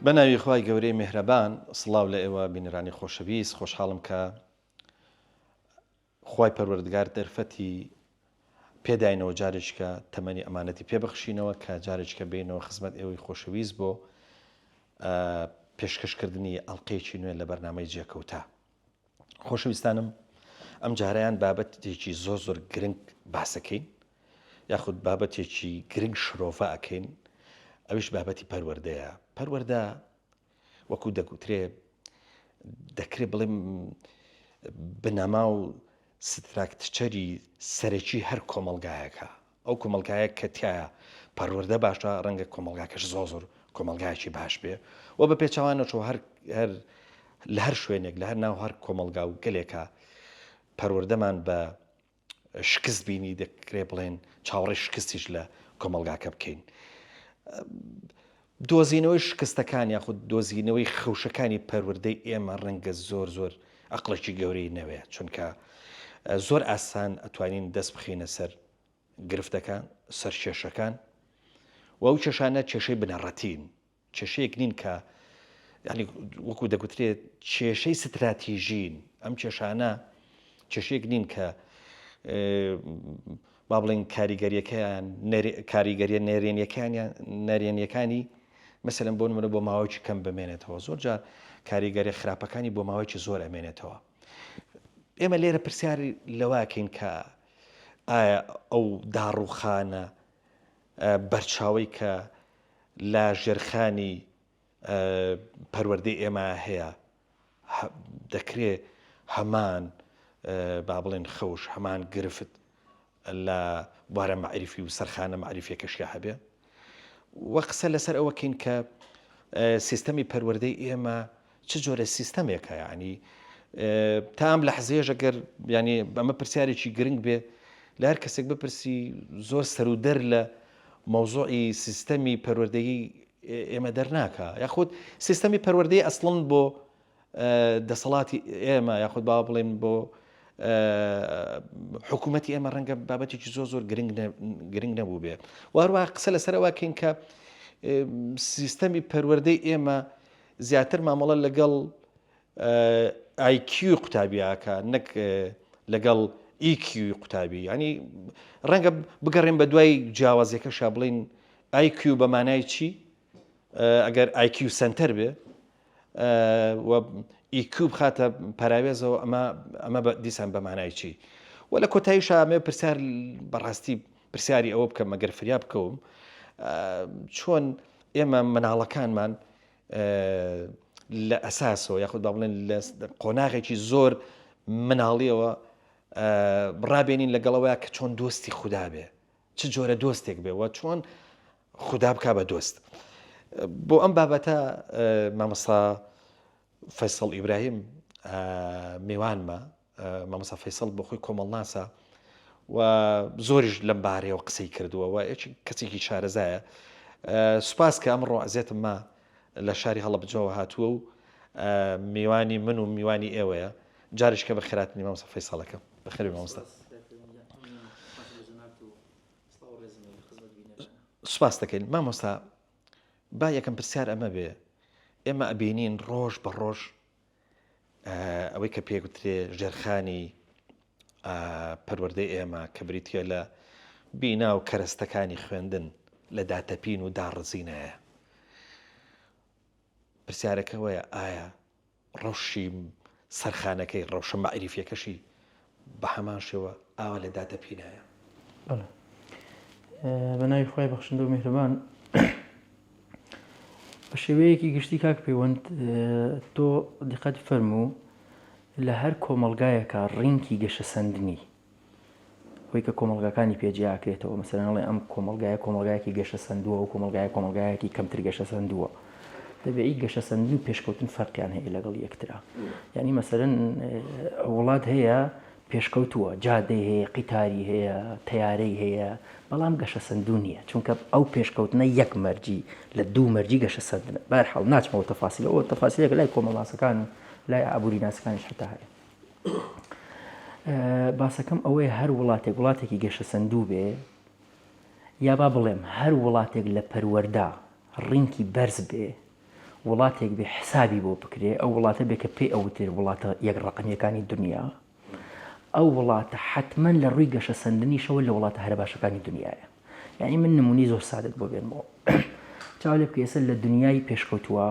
بەناوی خوای گەورەی میهرەبان سڵاو لە ئێوە بینەرانی خۆشەویست خۆشحاڵم کە خوای پەروەردگار دەرفەتی پێداینەوە جارێککە تەمەنی ئەمانەتی پێبەخشینەوە کە جارێککە بینەوە خزمەت ئێوەی خۆشەویست بۆ پێشکەشکردنی ئەڵلقەیەکی نوێن لە بەرنامەی جێکەوتە. خۆشەویستانم ئەم جارەیان بابەتێکی زۆر گرنگ باسەکەین یاخود بابەتێکی گرنگ شرۆڤە ئەکەین، ئەویش بابەتی پەروەردەیە. پەروەردە وەکو دەگوترێ دەکرێت بڵێم بنەما و ستراکتچەری سەرەکی هەر کۆمەلگایەکە. ئەو کۆمەلگایە کە تایە پەروەردە باشە ڕەنگە کۆمەلگاکەش زۆر کۆمەلگایەکی باش بێ و بە پێچەوانەوە لە هەر شوێنێک لە هەر ناو هەر کۆمەلگا و گەلێکە پەروەردەمان بە شکست بینی دەکرێت بڵێن چاوەڕێی شکستیش لە کۆمەلگاکە بکەین. دۆزینەوەی شکستەکان یاخود دۆزینەوەی خەوشەکانی پەروەردەی ئێمە ڕەنگە زۆر ئەقڵێکی گەورەی نەوەیە، چونکە زۆر ئاسان ئەتوانین دەست بخینە سەر گرفتەکان سەر کێشەکان و ئەو کێشانە کێشەی بنەڕەتین، کێشەیەک نین کە ینی وەکو دەگوترێت کێشەی ستراتیژین. ئەم کێشانە کێشەیەک نین کە با بڵێن کاریگەریە نێرێنیەکانی مەسەلەن بۆ نمونە بۆ ماوەیەکی کەم بمێنێتەوە، زۆر جار کاریگەری خراپەکانی بۆ ماوەیەکی زۆر ئەمێنێتەوە. ئێمە لێرە پرسیاری لەواکەین کە ئایا ئەو داڕوخانە بەرچاوی کە لە ژێرخانی پەروەردەی ئێمە هەیە دەکرێت هەمان با بڵێن خەوش هەمان گرفت لە بوارە مەعریفی و سەرخانە مەعریفیەکەشیا هەبێ. وە قسە لەسەر ئەوەکەین کە سیستەمی پەروەردەی ئێمە چ جۆرە سیستەمێکە، ینی تا ئەم لە حزێژ ئەگەر ینی ئەمە پرسیارێکی گرنگ بێ لە هەر کەسێک بپرسی زۆر سەرودەر لە مەوزوعی سیستەمی پەروەردەیی ئێمە دەرناکە، یاخود سیستەمی پەروەردەی ئەسڵن بۆ دەسەڵاتی ئێمە یاخود با بڵێن بۆ حکوومەتی ئێمە ڕەنگە بابەتێکی زۆر گرنگ نەبوو بێ. وهروە قسە لەسەرەوەکەین کە سیستەمی پەروەردەی ئێمە زیاتر مامەڵە لەگەڵ IQ قوتابیاکە نەک لەگەڵ EQ قوتابی، ینی ڕەنگە بگەڕێن بە دوای جیاوازیەکەشا بڵین IQ بە مانای چی ئەگەر IQ سنتەر بێ و EQ بخاتە پەراوێزەوە ئەمە دیسان بە مانای چی. و لە کۆتاییشە ئەمێ پرسیار بەڕاستی پرسیاری ئەوە بکەم مەگەر فریا بکەوم چۆن ئێمە مناڵەکانمان لە ئەساسەوە یاخود با بڵێن لە قۆناغێکی زۆر مناڵیەوە ڕابێنین لەگەڵەوەیە کە چۆن دۆستی خودا بێ، چ جۆرە دۆستێک بێ و چۆن خودا بکا بە دۆست. بۆ ئەم بابەتە مامۆستا فەیسەڵ ئیبراهیم میوانمە، مامۆستا فەیسەڵ بۆ خۆی کۆمەڵناسە و زۆریش لەم بارەیەوە قسەی کردووە و کەسێکی شارەزایە. سوپاس کە ئەمڕۆ ئەزێتم ما لە شاری هەڵەبجەوە هاتووە و میوانی من و میوانی ئێوەیە. جارێککە بە خێراتنی مامۆستا فەیسەڵەکەم. بەخێر مامۆستا. سوپاس دەکەین مامۆستا. با یەکەم پرسیار ئەمە بێ، ئێمە ئەبینین ڕۆژ بە ڕۆژ ئەوەی کە پێگوترێ ژێرخانی پەروەردەی ئێمە کە بریتە لە بینا و کەرەستەکانی خوێندن لە داتەپین و داڕزینەیە. پرسیارەکەوەیە ئایا ڕەوشی سەرخانەکەی ڕەوشە مەعریفیەکەشی بە هەمان شێوە ئاوا لە داتەپینایە؟ بە ناوی خۆی بەخشندە و میهرەبان بە شێوەیەکی گشتی کاک پەیوەند تۆ دیقەت فەرموو لە هەر کۆمەلگایەکە ڕینکی گەشە سەندنی خۆی کە کۆمەلگاکانی پێجیاکرێتەوە مەسەلەنڵێ ئەم کۆمەلگایەکی گەشە سندووە و کۆمەلگایەکی کەمتر گەشە سندووە دەبێت گەشە سندنی و پێشکەوتن فەرقیان هەیە لەگەڵ یەکترا. یعنی مەسەلەن وڵات هەیە پێشکەوتووە جادەی هەیە قیتاری هەیە تەیارەی هەیە بەڵام گەشە سندوو نییە چونکە ئەو پێشکەوتنە یەک مەرجی لە دوو مەرجی گەشە سەندنە. بەرحاڵ ناچمەوە تەفاسیلەوە ئەو تەفاسیلێک لای کۆمەڵاسەکان و لای ئابووری ناسەکانیش هەتا هەیە. باسەکەم ئەوەیە هەر وڵاتێکی گەشە سندوو بێ یا با بڵێم هەر وڵاتێک لە پەروەردا ڕینکی بەرز بێ وڵاتێک بێ حسابی بۆ بکرێ ئەو وڵاتە بێ کە پێی ئەوتر وڵاتە یەک ڕقمیەکانی دنیا ئەو وڵاتە حتمما لە ڕووی گەشە سەردنیشەوە لە وڵاتە هەرە باشەکانی دنیاە. یعنی من نمونی زۆر سادت بۆ بێنمەوە چاو لێ بکە ئێستا لە دنیای پێشکەوتووە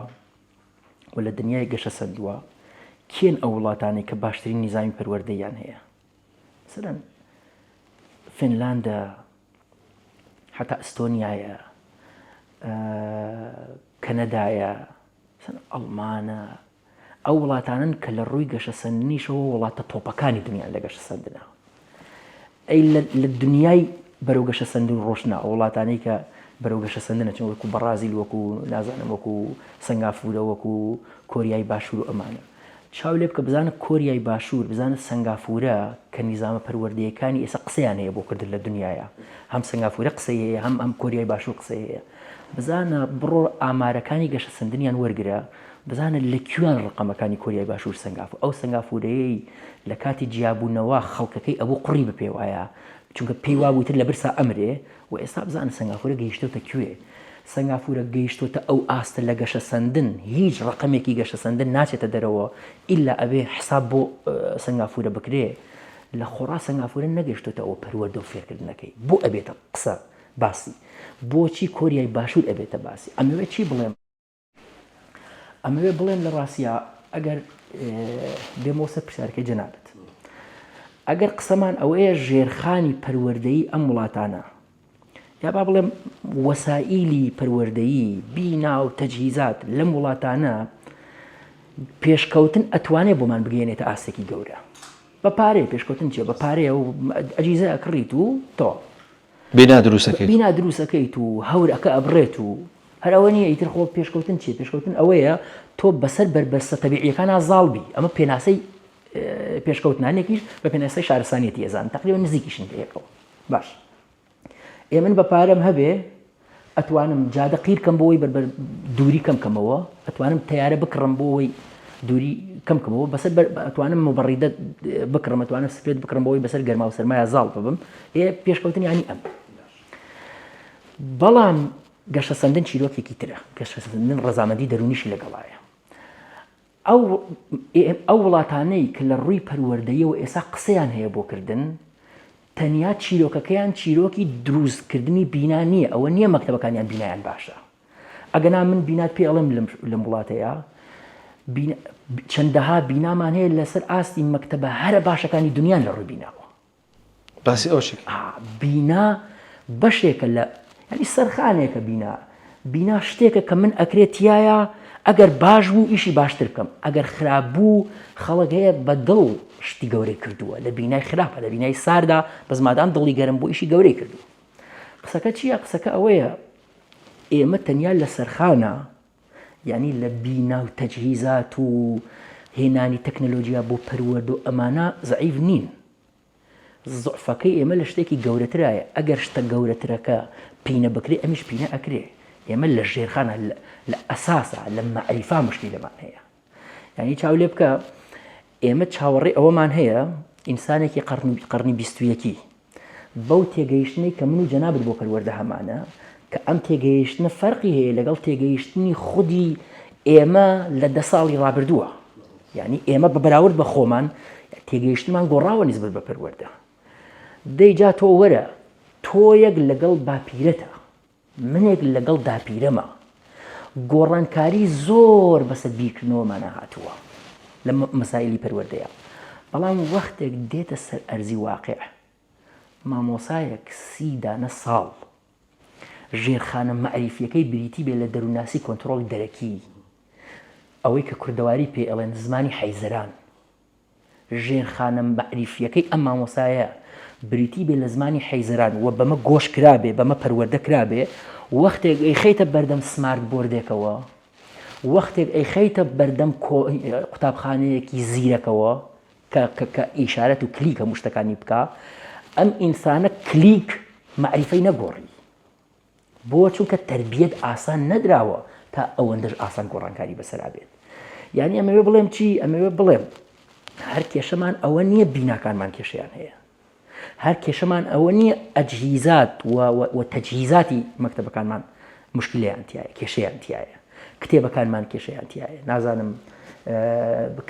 و لە دنیای گەشە سەردووە کێن ئەو وڵاتانەی کە باشترین نیزامی پەروەردەیان هەیە؟ مثلەن فینلاندە، حتا ئەستۆنیایە، کەنەدایە، ئەڵمانە، ئەو وڵاتانن کە لە ڕووی گەشە سەردنیشەوە وڵاتە تۆپەکانی دنیان لە گەشە سەردنە. ئەی لە دنیای بەرەو گەشە سەردن ڕۆشنا ئەو وڵاتانەی کە بەرەو گەشە سەردنە چون وەکو بەرازیل، وەکو نازانم وەکو سنگافورە، وەکو کۆریای باشوور و ئەمانە. چاو لێ بکە بزانە کۆریای باشوور، بزانە سنگافورە کە نیزامە پەروەردەیەکانی ئێستا قسەیان هەیە بۆ کردن لە دنیاە، هەم سنگافورە قسەی هەیە هەم کۆریای باشوور قسەی هەیە. بزانە بڕۆ ئامارەکانی گەشە سەردنیان وەرگرە، بزانە لەکوێن ڕقەمەکانی کۆریای باشوور سنگافور ئەو سنگافورەیەی لە کاتی جیابوونەوە خەڵکەکەی ئەوە قڕی بە پێ وایە چونکە پێی وابووتر لە برسا ئەمرێ و ئێستا بزانە سنگافورە گەیشتوتە کوێ؟ سنگافورە گەیشتوتە ئەو ئاستە لە گەشە سەردن، هیچ ڕقەمێکی گەشە سەردن ناچێتە دەرەوە ئیلا ئەبێ حساب بۆ سنگافورە بکرێ. لە خۆڕا سنگافورە نەگەیشتوتە ئەوە پەروەردە و فێرکردنەکەی بۆ ئەبێتە قسە باسی، بۆچی کۆریای باشوور ئەبێتە باسی؟ ئەمەوێت چی بڵێم؟ ئەمەوێ بڵێم لە ڕاستیە ئەگەر بێمەوە سەر پرسیارەکەی جەنابەت، ئەگەر قسەمان ئەوەیە ژێرخانی پەروەردەیی ئەم وڵاتانە یا با بڵێم وەسائیلی پەروەردەیی بینا و تەجهیزات لەم وڵاتانە پێشکەوتن ئەتوانێت بۆمان بگەێنێتە ئاستێکی گەورە بە پارەیە. پێشکەوتن چیە؟ بە پارەیە و ئەجیزە ئەکڕیت و تۆ بێنا دروستەکەیت و هەورەکە ئەبڕێت و هەرەوە نیە ئیتر خۆ پێشکەوتن چیە؟ پێشکەوتن ئەوەیە تۆ بەسەر بربەستە تەبیعیەکانە زاڵبی. ئەمە پێناسەی پێشکەوتنانێکیش بە پێناسەی شارستانیەتی ئێزان تقریبا نزیکیشن پێیەکەوە. باش ئێ من بە پارەم هەبێ ئەتوانم جادە قیر کەم بۆەوەی دووری کەمکەمەوە، ئەتوانم تەیارە بکڕم بۆەوەی دووری کەمکەمەوە، بەسەر ئەتوانم مەبەڕیدە بکڕم، ئەتوانم سپێت بکڕم بۆەوەی بەسەر گەرما و سەرمایە زاڵ ببم. پێشکەوتن ینی ئەم. بەڵام گەشە سەردن چیرۆکێکی ترە، گەشە سەردن ڕەزامەندی دەرونیشی لەگەڵایە. ئەو وڵاتانەی کە لە ڕووی پەروەردەییەوە ئێستا قسەیان هەیە بۆ کردن، تەنیا چیرۆکەکەیان چیرۆکی دروستکردنی بینا نییە، ئەوە نییە مەکتەبەکانیان بینایان باشە. ئەگەنا من بینات پێ ئەڵێم لەم وڵاتەیە چەندەها بینامان هەیە لەسەر ئاستی مەکتەبە هەرە باشەکانی دنیان لە ڕووی بیناوە. باسی ئەو بینا بەشێکە لە ینی سەرخانێکە بینا شتێکە کە من ئەکرێتیایە ئەگەر باش بوو ئیشی باشتر بکەم، ئەگەر خراپ بوو خەڵک هەیە بە دڵ شتی گەورەی کردووە لە بینای خراپە، لە بینای ساردا بە زمادام دڵی گەرم بۆ ئیشی گەورەی کردووە. قسەکە چییە؟ قسەکە ئەوەیە ئێمە تەنیا لە سەرخانە یعنی لە بینا و تەجهیزات و هێنانی تەکنەلۆژیا بۆ پەروەردە و ئەمانە زەعیف نین. زعفەکەی ئێمە لە شتێکی گەورەترایە. ئەگەر شتە گەورەترەکە پینە بکرێ ئەمیش پینە ئەکرێ. ئێمە لە ژێرخانە لە ئەساسە لە مەعریفا مشکلی لەمان هەیە. یعنی چاو لێ بکە ئێمە چاوەڕێ ئەوەمان هەیە ئینسانێکی قەرنی 21 بەو تێگەیشتنەی کە من و جەنابەت بۆ پەروەردە هەمانە کە ئەم تێگەیشتنە فەرقی هەیە لەگەڵ تێگەیشتنی خودی ئێمە لە 10 ساڵی ڕابردووە. یعنی ئێمە بە بەراورد بە خۆمان تێگەیشتنمان گۆڕاوە نسبەت بە پەروەردە. دەیجا تۆ وەرە تۆیەک لەگەڵ باپیرەتە، منێک لەگەڵ داپیرەمە، گۆڕانکاری زۆر بەسەر بیرکردنەوەمانە هاتووە لە مەسائلی پەروەردەیە. بەڵام وەختێک دێتە سەر ئەرزی واقع مامۆسایەک 30 دانە ساڵ ژێرخانە مەعریفیەکەی بریتی بێ لە دەرووناسی کۆنتڕۆڵ دەرەکی، ئەوەی کە کوردەواری پێ ئەڵێن زمانی حەیزەران، ژێرخانە مەعریفیەکەی ئەم مامۆسایە بریتی بێ لە زمانی حەیزەران و بەمە گۆش کرابێ، بەمە پەروەردە کرابێ، وەختێک ئەیخەیتە بەردەم سمارت بۆردێکەوە، وەختێک ئەیخەیتە بەردەم قوتابخانەیەکی زیرەکەوە کە ئیشارەت و کلیکە مشتەکانی بکە، ئەم ئینسانە کلیک مەعریفەی نەگۆڕی. بۆ چونکە تەربیەت ئاسان نەدراوە تا ئەوەندەش ئاسان گۆڕانکاری بەسەرا بێت. یعنی ئەمەوێ بڵێم چی؟ ئەمەوێ بڵێم هەر کێشەمان ئەوە نییە بیناکانمان کێشەیان هەیە، هەر کێشەمان ئەوە نییە ئەجهیزات و تەجهیزاتی مەکتەبەکانمان مشکلیان تایە، کێشەیان تایە. کتێبەکانمان کێشەیانتیایە نازانم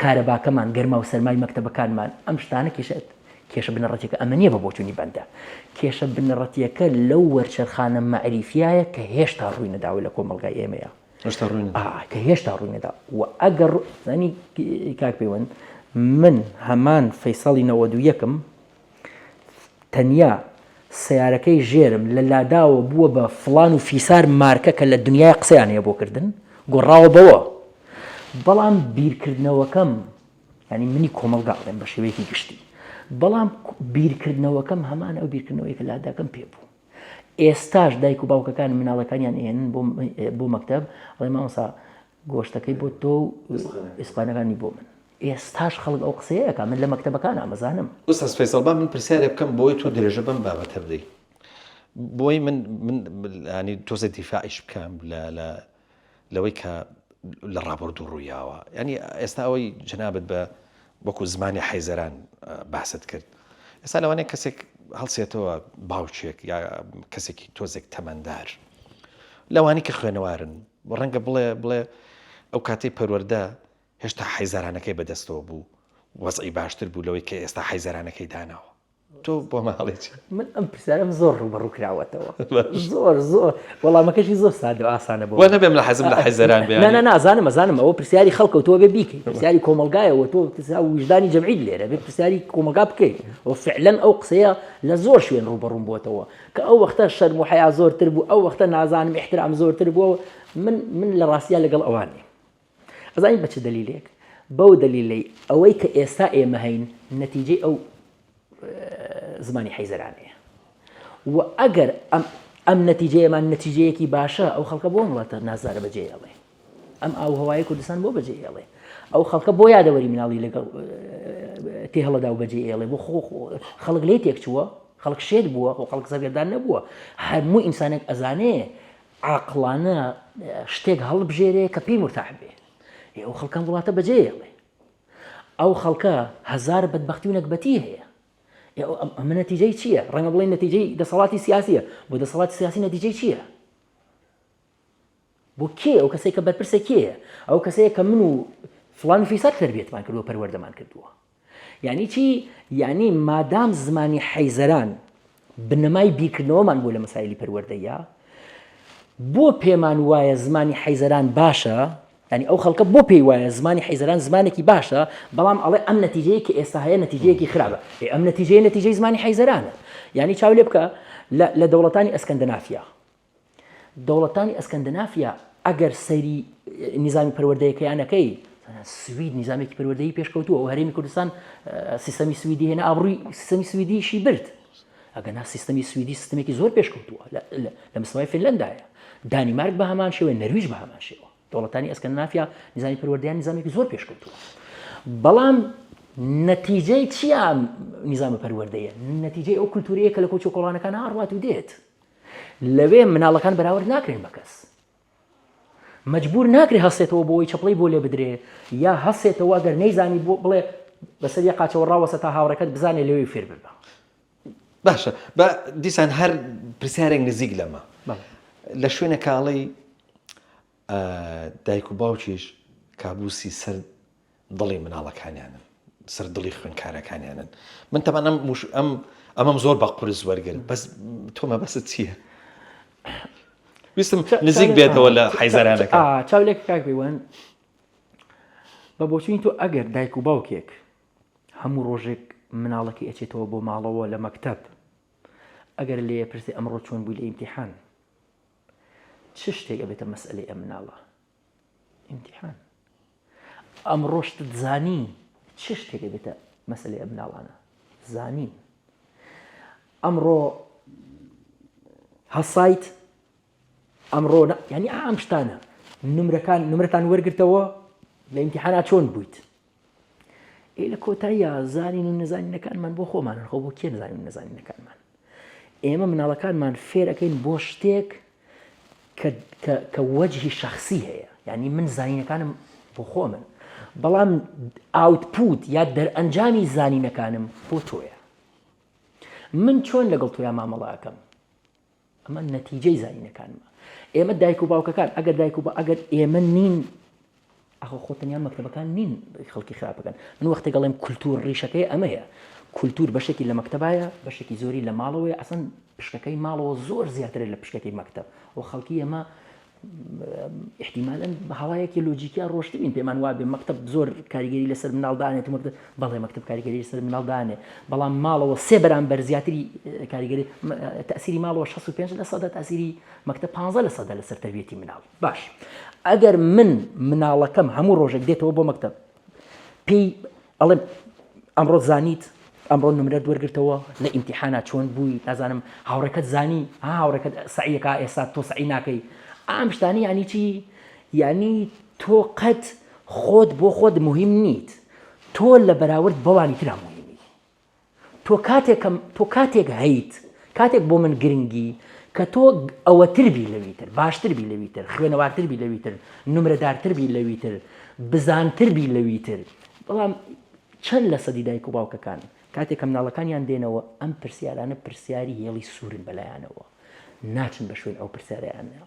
کارەباکەمان گەرما و سەرمای مەکتەبەکانمان ئەم شتانە کێشە بنەڕەتیەکە ئەمە نییە بە بۆچوونی بەندە کێشە بنەڕەتیەکە لەو وەرچەرخانە مەعریفایە کە هێشتا ڕووی نەداوە لە کۆمەڵگای ئێمەیە کە هێشتا ڕووی نەدا و ئەگەر زانی کاک پەیوەند من هەمان فەیساڵی 92 تەنیا سیارەکەی ژێرم لە لاداوە بووە بە فڵان و فیسار مارکە کە لە دنیای قسەیان هەیە بۆکردن گۆڕاوە بەوە بەڵام بیرکردنەوەکەم ینی منی کۆمەڵگاڵێن بە شێوەیەکی گشتی بەڵام بیرکردنەوەکەم هەمان ئەو بیرکردنەوەی کە لاداکەم پێ بوو ئێستاش دایک و باوکەکان مناڵەکانیان ئێنن بۆ مەکتەب ئەڵێ مامۆستا گۆشتەکەی بۆ تۆ و ئیسپانەکانی بۆ من ئێستاش خەڵک ئەو قسەیەکە من لە مەکتەبەکان ئامەزانم ئوستاز فەیسەڵ با من پرسیارێ بکەم بۆی تۆ درێژە بەم بابەتە بدەی بۆی من ینی تۆزە دیفاعیش بکەم لەوەی کە لە ڕابردوو ڕوویاوە ینی ئێستا ئەوەی جنابەت بە وەکو زمانی حەیزەران باست کرد ئێستا لەوانەیە کەسێک هەڵسێتەوە باوچێک یا کەسێکی تۆزێک تەمەندار لەوانی کە خوێنەوارن ڕەنگە بڵێ ئەو کاتەی پەروەردە هێشتا حەیزەرانەکەی بەدەستەوە بوو وەزعی باشتر بوو لەوەی کە ئێستا حەیزەرانەکەی داناوە تۆ بۆ ماڵێکی من ئەم پرسیارەم زۆر ڕوبەڕوو کراوەتەوە زۆر وەڵامەکەی زۆر سادە و ئاسانە بۆ نەبێم لە حەزم لە حەیزەران بێ نازانم ئەوە پرسیاری خەڵکەوتەوە بێ بیکەیت پرسیاری کۆمەلگایەوە تۆ وجدانی جەمعی لێرە بێ پرسیاری کۆمەلگا بکەیت و فعلەن ئەو قسەیە لە زۆر شوێن ڕوبەڕووم بۆتەوە کە ئەو وەختە شەرم و حەیا زۆرتر بوو ئەو وەختە نازانم احترام زۆرتر بووە من لە ڕاستیە لەگەڵ ئەوانی ئەزانین بە چ دلیلێک بەو دلیلەی ئەوەی کە ئێستا ئێمە هەین نەتیجەی ئەو زمانی حەیزەرانەیە و ئەگەر ئەم نەتیجەیەمان نەتیجەیەکی باشە ئەو خەڵکە بۆ وڵاتە نازارە بەجێ ئەڵێ ئەم ئاوهەوای کوردستان بۆ بەجێ ئەڵێ ئەو خەڵکە بۆ یادەوەری مناڵی لەگەڵ تێ هەڵەدا و بەجێ ئێڵێ بۆ خەڵک لێ تێک چووە خەڵک شێت بووە و خەڵک سەرگەردان نەبووە هەموو ئینسانێک ئەزانێ عاقڵانە شتێک هەڵبژێرێ کە پێی مرتاح بێ ئەو خەڵکان وڵاتە بەجێ ئێڵێ ئەو خەڵکە هەزار بەدبەختی و نەکبەتی هەیە ئەمە نەتیجەی چییە؟ ڕەنگە بڵێن نەتیجەی دەسەڵاتی سیاسیە بۆ دەسەڵاتی سیاسی نەتیجەی چییە؟ بۆ کێ ئەو کەسێک کە بەرپرسە کێیە؟ ئەو کەسەیە کە من و فڵان و فیسار تەربیەتمان کردووە پەروەردەمان کردووە یعنی چی؟ یعنی مادام زمانی حەیزەران بنەمای بیرکردنەوەمان بۆ لە مەسایلی پەروەردەیە بۆ پێمان وایە زمانی حەیزەران باشە ینی ئەو خەڵکە بۆ پێی وایە زمانی حەیزەران زمانێکی باشە بەڵام ئەڵێ ئەم نەتیجەیە کە ئێستا هەیە نەتیجەیەکی خراپە ئەم نەتیجەی زمانی حەیزەرانە یعنی چاو لێ بکە لە دەوڵەتانی ئەسکەندنافیا ئەگەر سەیری نیزامی پەروەردەیەکەیانەکەی سوید نیزامێکی پەروەردەیی پێشکەوتووە و هەرێمی کوردستان سیستەمی سویدی هێنا ئابڕووی سیستەمی سویدیشی برد ئەگەنا سیستەمی سویدی سیستەمێکی زۆر پێشکەوتووە لە مستەوای فینلەندایە دانیمارک بە هەمان شێوە نەرویج بە هەمان شێوە دەوڵەتانی ئەسکەندنافیا نیزامی پەروەردەیان نیزامێکی زۆر پێشکەوتووە بەڵام نەتیجەی چیە نیزامە پەروەردەیە نەتیجەی ئەو کولتورەیە کە لە کۆچە کۆڵانەکان هەڕوات و دێت لەوێ مناڵەکان بەراورد ناکرێن بە کەس مەجبور ناکرێ هەستێتەوە بۆەوەی چەپڵەی بۆ لێ بدرێ یا هەستێتەوە گەر نەیزانی بۆ بڵێ بەسەر یە قاچەوە ڕاوەسە تا هاوڕەکەت بزانێ لەوێ فێر ببە باشە بە دیسان هەر پرسیارێک نزیک لەمە لە شوێنە کاڵی دایک و باوکیش کابوسی سەر دڵی مناڵەکانیانن سەر دڵی خوێنکارەکانیانن من تەمان ئەمەم زۆر بە قورس وەرگرت بەس تۆمە بەست چییە؟ ویستم نزیک بێتەوە لە حەیزەرانەکە چاولێک کاک پەیوەند بە بۆچوونی تۆ ئەگەر دایک و باوکێک هەموو ڕۆژێک مناڵەکەی ئەچێتەوە بۆ ماڵەوە لە مەکتەب ئەگەر لێ پرسێ ئەمڕۆ چۆن بووی لە ئیمتیحان چ شتێک ئەبێتە مەسئلەی ئەم مناڵە ئیمتیحان ئەمڕۆ شتت زانی چ شتێک ئەبێتە مەسئلەی ئەم مناڵانە زانین ئەمڕۆ هەسایت ئەمڕۆ ینی ئەم شتانە نمرەتان وەرگرتەوە لە ئیمتیحانات چۆن بوویت لە کۆتاییە زانین و نەزانینەکانمان بۆ خۆمانن خۆ بۆ کێ نزانین و نەزانینەکانمان ئێمە مناڵەکانمان فێر ئەەکەین بۆ شتێک کە وەجهی شەخسی هەیە یعنی من زانینەکانم بۆ خۆمن بەڵام ئاوتپوت یا دەرئەنجامی زانینەکانم بۆ تۆیە من چۆن لەگەڵ تۆیان مامەڵەکەم ئەمە نەتیجەی زانینەکانمە ئێمە دایک و باوکەکان ئەگەر دایک و ئەگەر ئێمە نین ئەخۆ خۆتەنیان مەکتەبەکان نین خەڵکی خراپەکان من وەختێک گەڵێم کولتور ڕیشەکەی ئەمەیە کولتور بەشێکی لە مەکتەبایە بەشێکی زۆری لە ماڵەوەی ئەسەن پشکەکەی ماڵەوە زۆر زیاترە لە پشکەکەی مەکتەب و خەڵکی ئێمە احتیمالاً بە هەڵایەکی لۆجیکیان ڕۆشتبین پێمان وابێ مەکتەب زۆر کاریگەری لەسەر مناڵدانێت مەکتەب بەڵێ مەکتەب کاریگەری لەسەر مناڵدانێ بەڵام ماڵەوە 3 بەرامبەر زیاتری کاریگەری تەسیری ماڵەوە 65% تەسیری مەکتەب 15% لەسەر تەربیەتی مناڵ باش ئەگەر من مناڵەکەم هەموو ڕۆژێک دێتەوە بۆ مەکتەب پێی ئەڵێم ئەمڕۆ زانیت ئەمڕۆ نمرەت وەرگرتەوە لە ئیمتیحانە چۆن بووی نازانم هاوڕێکەت زانی هاوڕێکەت سعیەکە ئێستا تۆ سعی ناکەی ئەم شتانی یعنی چی یعنی تۆ قەت خۆت بۆ خۆت مهم نیت تۆ لە بەراورد بەوانی ترا مهمی تۆ کاتێک هەیت کاتێک بۆ من گرنگی کە تۆ ئەوەتر بی لەویتر باشتر بی لەویتر خوێنەوارتر بی لەویتر نمرەدارتر بی لەویتر بزانتر بی لەویتر بەڵام چەند لە سەدی دایک و باوکەکان کاتێک کە مناڵەکانیان دێنەوە ئەم پرسیارانە پرسیاری هێڵی سوورن بەلایانەوە ناچن بە شوێن ئەو پرسیارەیانە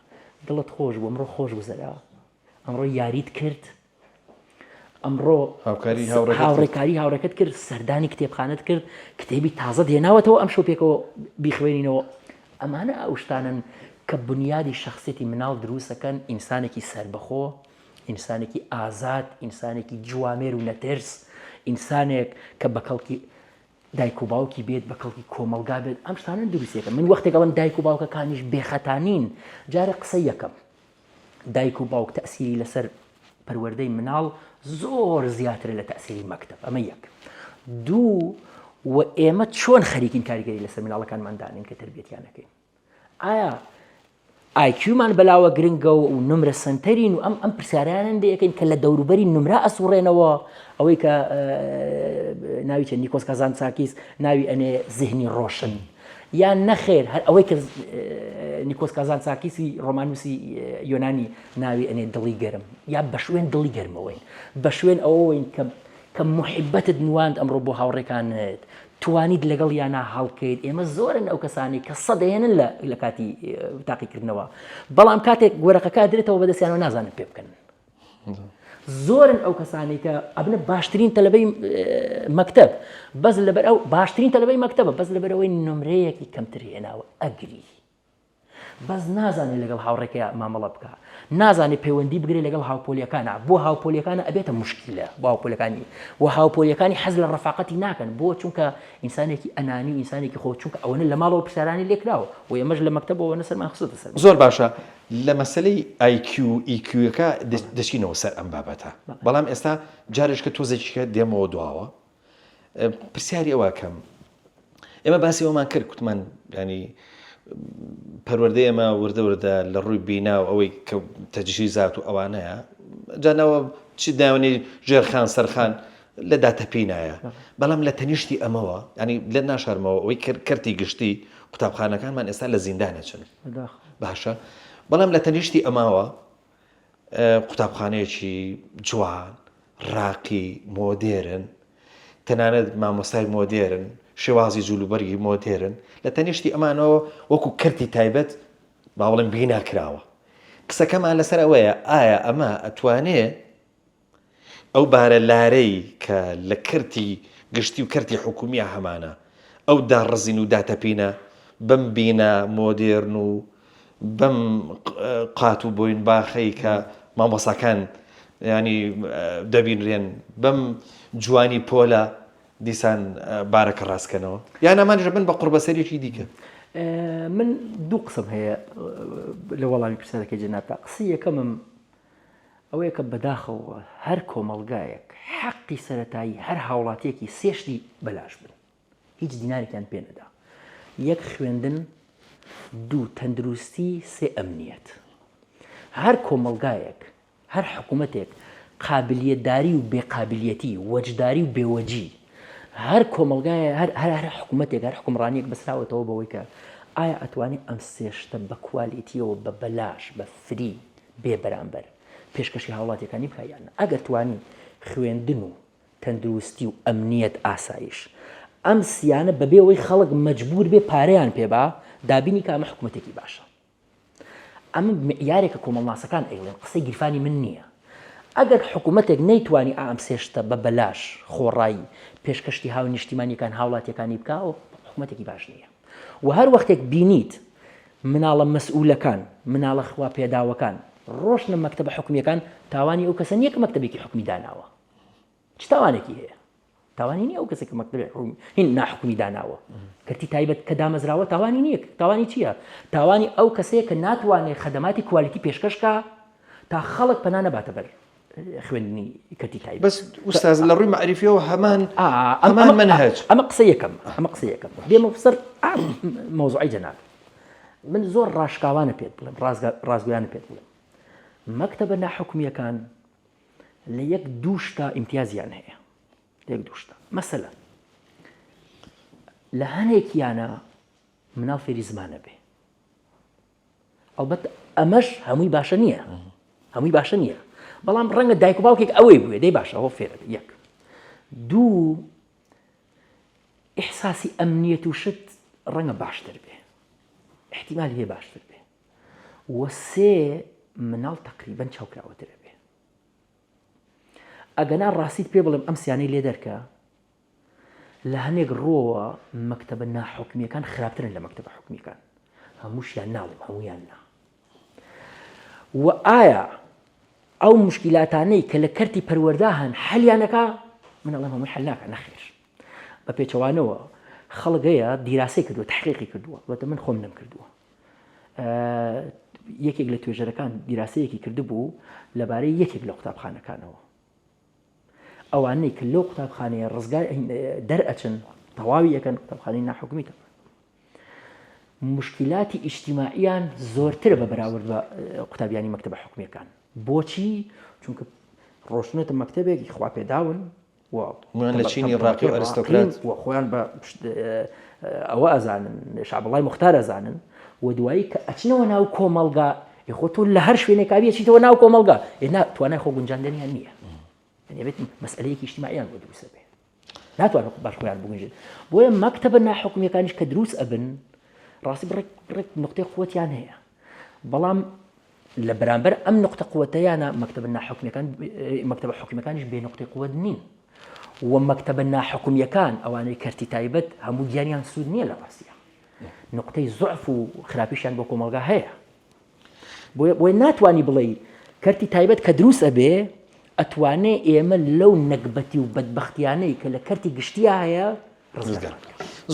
دڵت خۆش بوو ئەمڕۆ خۆش گوزەرا ئەمڕۆ یاریت کرد ئەمڕۆ هاوڕێکاری هاوڕێکت کرد سەردانی کتێبخانت کرد کتێبی تازە دێناوەتەوە ئەم شەو پێکەوە بیخوێنینەوە ئەمانە ئەو شتانن کە بنیادی شخصیەتی مناڵ دروستەکەن ئینسانێکی سەربەخۆ ئینسانێکی ئازاد ئینسانێکی جوامێر و نەترس ئینسانێک کە بە کەڵکی دایک و باوکی بێت بە کەڵکی کۆمەلگا بێت ئەم شتانە دروستێکە من وەختێک ئەوەن دایک و باوکەکانیش بێخەتانین جارە قسە یەکەم دایک و باوک تەسیری لەسەر پەروەردەی مناڵ زۆر زیاتر لە تەسیری مەکتەب ئەمە یەک دوو و ئێمە چۆن خەریکین کاریگەری لەسەر مناڵەکانمان دانین کە تربیەتیانەکەین ئایا ئایکیومان بەلاوە گرنگە و نمرە سنتەرین و ئەم پرسیارانە دەکەین کە لە دەوروبەری نمرە ئەسوڕێنەوە ئەوەی کە ناوی چەند نیکۆس کازانتساکیس ناوی ئەنێ زیهنی ڕۆشن یان نەخێر هەر ئەوەی کە نیکۆس کازانتساکیسی ڕۆمانوسی یۆنانی ناوی ئەنێ دڵی گەرم یا بە شوێن دڵی گەرمەوەین بە شوێن ئەوەوەین کە محیبەتت نواند ئەمڕۆ بۆ هاوڕێکانت توانیت لەگەڵ یانە هەڵکەیت ئێمە زۆرن ئەو کەسانی کە سەدەێنن لە کاتی تاقیکردنەوە بەڵام کاتێک گۆرەقەکە درێتەوە بەدەستیانەوە نازانن پێ بکەن زۆرن ئەو کەسانی کە ئەبنە باشترین تەلەبەی مەکتەب بەس لەبەر ئەو باشترین تەلەبەی مەکتەبە بەس لەبەرەوەی نمرەیەکی کەمتر هێناوە ئەگری بەس نازانێت لەگەڵ هاوڕێکە مامەڵە بکە نازانێت پەیوەندی بگرێت لەگەڵ هاوپۆلیەکانە بۆ هاوپۆلیەکانە ئەبێتە مشکلە بۆ هاوپۆلیەکانی و هاوپۆلیەکانی حەز لە ڕەفاقەتی ناکەن بۆ چونکە ئینسانێکی ئەنانی و ئینسانێکی خۆ چونکە ئەوەنە لە ماڵەوە پرسیارانی لێکراوە و ئێمەش لە مەکتەبەوە نەسەرمان خستە سەر زۆر باشە لە مەسلەی IQ EQەکە دەچینەوە سەر ئەم بابەتە بەڵام ئێستا جارێک کە تۆزێکیکە دێمەوە دواوە پرسیاری ئەوە کەم ئێمە باسی ئەومان کرد کوتمان ینی پەروەردەی ئێمە وردە لە ڕووی بینا و ئەوەی کە تەجهیزات و ئەوانەیە جانەوە چی داوەنی ژێرخان سەرخان لە داتەپینایە بەڵام لە تەنیشتی ئەمەوە ینی لە ناشارمەوە ئەوەی کردی گشتی قوتابخانەکانمان ئێستا لە زیندانە چن باشە بەڵام لە تەنیشتی ئەماوە قوتابخانەیەکی جوان ڕاقی مۆدێرن تەنانەت مامۆستای مۆدێرن شێوازی جوولوبەرگی مۆدێرن لە تەنیشتی ئەمانەوە وەکو کردی تایبەت باوەڵم بینا کراوە قسەکەمان لەسەر ئەوەیە ئایا ئەمە ئەتوانێت ئەو بارە لارەی کە لە کردی گشتی و کردی حکومیە هەمانە ئەو داڕزین و داتەپینە بەم بینە مۆدێرن و بەم قات و بۆین باخەی کە مامۆساکان ینی دەبینرێن بەم جوانی پۆلە دیسان بارەکە ڕاستکەنەوە یان ئەمانیش بن بە قوربەسەریەکی دیکە من دوو قسم هەیە لە وەڵامی پرسیارەکەی جەنابتا قسەی یەکەمم ئەوەیە کە بەداخەوە هەر کۆمەڵگایەک حەقی سەرەتایی هەر هاوڵاتیەکی سێشتی بەلاش بن هیچ دینارێکیان پێ نەدا یەک خوێندن دوو تەندروستی سێ ئەمنیەت هەر کۆمەڵگایەک هەر حکوومەتێک قابلیەتداری و بێقابلیەتی وەجداری و بێوەجی هەر کۆمەڵگایە هەر حکوومەتێک هەر حکومڕانیەک بەسراوەتەوە بەوەی کە ئایا ئەتوانێت ئەم سێشتە بە کوالیتیەوە بە بەلاش بە فری بێ بەرامبەر پێشکەشی هاوڵاتیەکانی بکایانە ئەگەر توانی خوێندن و تەندروستی و ئەمنیەت ئاسایش ئەم سیانە بەبێ ئەوەی خەڵک مەجبور بێ پارەیان پێبا دابینی کە ئەمە حکوومەتێکی باشە ئەمە معیارێکە کۆمەڵناسەکان ئەیڵێن قسەی گیرفانی من نییە. ئەگەر حکوومەتێک نەیتوانی ئام سێشتە بە بەلاش خۆڕایی پێشکەشتی هاو نیشتیمانیەکان هاوڵاتیەکانی بکەوە حکوومەتێکی باش نییە. و هەر وەختێک بینیت مناڵە مەسئولەکان مناڵە خوا پێداوەکان ڕۆشنە مەکتەبە حکومیەکان تاوانی ئەو کەسە نییە کە مەکتەبێکی حکومی داناوە. چ تاوانێکی هەیە؟ تاوانی نییە ئەو کەسێک مەکتەبی هین ناحکومی داناوە کەرتی تایبەت کە دامەزراوە تاوانی نییە. تاوانی چییە؟ تاوانی ئەو کەسەیە کە ناتوانێت خەدەماتی کوالیتی پێشکەشکە تا خەڵک پەنا نەباتە بەر خوێندنی کەرتی تایبەت. بەس ئوستاز لە ڕووی معرفیەوە هەمان منهج. ئەمە قسە یەکەم بێمە بسەر مەوزوعی جەناب. من زۆر ڕاشکاوانە پێت بڵێم ڕازگویانە پێت بڵێم مەکتەبە ناحکومیەکان لە یەک دووشتا ئیمتیازیان هەیە. لە یەک دووشتا مەسەلەن لە هەنێکیانە مناڵ فێری زمانە بێ. ئەڵبەت ئەمەش هەمووی باشە نییە هەمووی باشە نییە بەڵام ڕەنگە دایک و باوکێک ئەوەی بوێ دەی باشە ئەوە فێرە. یەک دوو ئیحساسی ئەمنیەت و شت ڕەنگە باشتر بێ احتیمال هەیە باشتر بێ. وە سێ مناڵ تەقریبەن چاوکراوەترە بێ. ئەگەنا ڕاستیت پێ بڵێم ئەم سیانەی لێ دەرکە لە هەنێک ڕۆوە مەکتەبە ناحکومیەکان خراپترن لە مەکتەبە حکومیەکان. هەمووشیان ناڵێم هەموویان نا. و ئایا ئەو مشکلاتانەی کە لە کەرتی پەروەردا هەن حەلیانەکە من ئەڵێم هەمووی حەل ناکە نەخێر. بە پێچەوانەوە خەڵک هەیە دیراسی کردووە تحقیقی کردووە وەتە من خۆم نەمکردووە. یەکێک لە توێژەرەکان دیراسەیەکی کردبوو لەبارەی یەکێک لە قوتابخانەکانەوە. ئەوانەی کە لەو قوتابخانەیە ڕزگار دەرئەچن تەواوی یەکەن قوتابخانەی ناحکومیتە مشکلاتی ئیجتیماعیان زۆرترە بە بەراورد بە قوتابیانی مەکتەبە حکومیەکان. بۆچی؟ چونکە ڕۆشنێتە مەکتەبێکی خوا پێداون لە چینی ڕاقی و ئەریستۆکرات و خۆیان بە ئەوە ئەزانن شعبڵای مختار ئەزانن و دوایی کە ئەچنەوە ناو کۆمەڵگا یخۆ تۆ لە هەر شوێنێکاویە چیتەوە ناو کۆمەڵگا توانای خۆ گونجاندنیان نییە. بێت مەسئلەیەکی ئیجتیماعیان بۆ دروستە بێ ناتوانێت باش خۆیان بگونجێت. بۆیە مەکتەبە ناحکومیەکانیش کە دروست ئەبن ڕاستی بڕێک نقطەی قووەتیان هەیە بەڵام لە بەرامبەر ئەم نقطە قووەتەیانە مەکتەبە حکومیەکانیش بێ نقطەی قووەت نین. و مەکتەبە ناحکومیەکان ئەوانەی کەرتی تایبەت هەموو گیانیان سوود نییە لە ڕاستیە نقطەی زوعف و خراپیشیان بۆ کۆمەڵگا هەیە. بۆیە ناتوانی بڵێ کەرتی تایبەت کە دروست ئەبێ ئەتوانێ ئێمە لەو نەکبەتی و بەدبەختیانەی کە لە کەرتی گشتیا هەیە ڕزگار.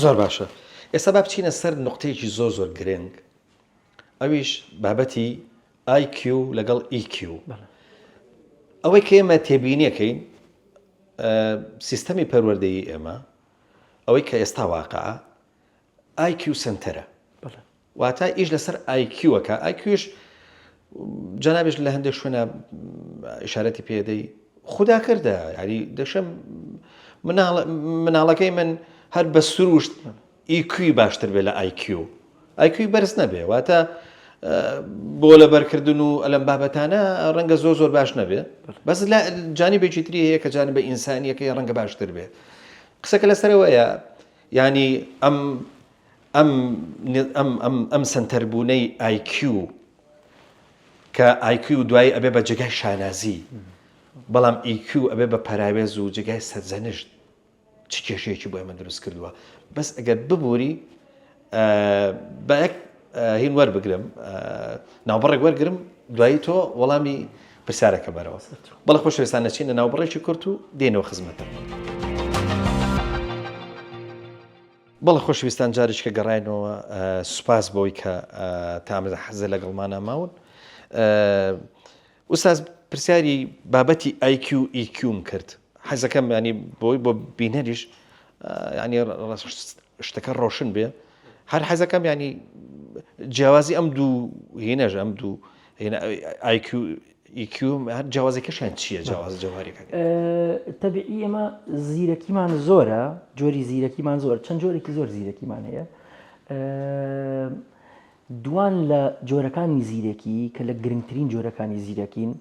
زۆر باشە. ئێستا با بچینە سەر نقطەیەکی زۆر گرنگ ئەویش بابەتی IQ لەگەڵ EQ. ئەوەی کە ئێمە تێبینیەکەین سیستەمی پەروەردەیی ئێمە ئەوەی کە ئێستا واقعە IQ سنتەرە واتە ئیش لەسەر IQ-وەکە. IQ-ش جەنابێش لە هەندێک شوێنە ئیشارەتی پێدەی خوددا کردە یاری دەشەم مناڵەکەی من هەر بە سروشت EQ باشتر بێ لە IQ بەرز نەبێ واتە بۆ لە بەرکردن و ئەلەم بابەتانە ڕەنگە زۆر باش نەبێ بەس لە جانیبێکی تری هەیە کە جانبە ئینسانیەکەی ڕەنگە باشتر بێ. قسەکە لەسەرەوەیە ینی ئەم سنتەربوونەی IQ کە IQ دوایی ئەبێ بە جگای شانازی بەڵام EQ ئەبێ بە پەراوێز و جگای سەرزەنشت چ کێشەیەکی بۆ ئێمە دروست کردووە. بەس ئەگەر ببووری بە یەک هین وەربگرم ناوبڕێک وەرگرم دوایی تۆ وەڵامی پرسیارەکە بەرەوە. بەڵێ خۆشەویستان نەچینە ناوبڕێکی کورت و دێنەوە خزمەتە. بەڵێ خۆشەویستان جارێککە گەڕاینەوە سوپاس بۆی کە تامە حەزە لەگەڵمانە ماون. ئوستاز پرسیاری بابەتی IQ EQم کرد حەزەکەم ینی بۆی بۆ بینەریش ینی شتەکە ڕۆشن بێ هەر حەزەکەم ینی جیاوازی ئەم دوو هینەژ ئەم دوو IQ EQ هەر جیاوازەکەشیان چییە جیاواز جەوهریەکان؟ تەبیعی ئێمە زیرەکیمان زۆرە جۆری زیرەکیمان زۆر چەند جۆرێکی زۆر زیرەکیمان هەیە. دوان لە جۆرەکانی زیرەکی کە لە گرنگترین جۆرەکانی زیرەکین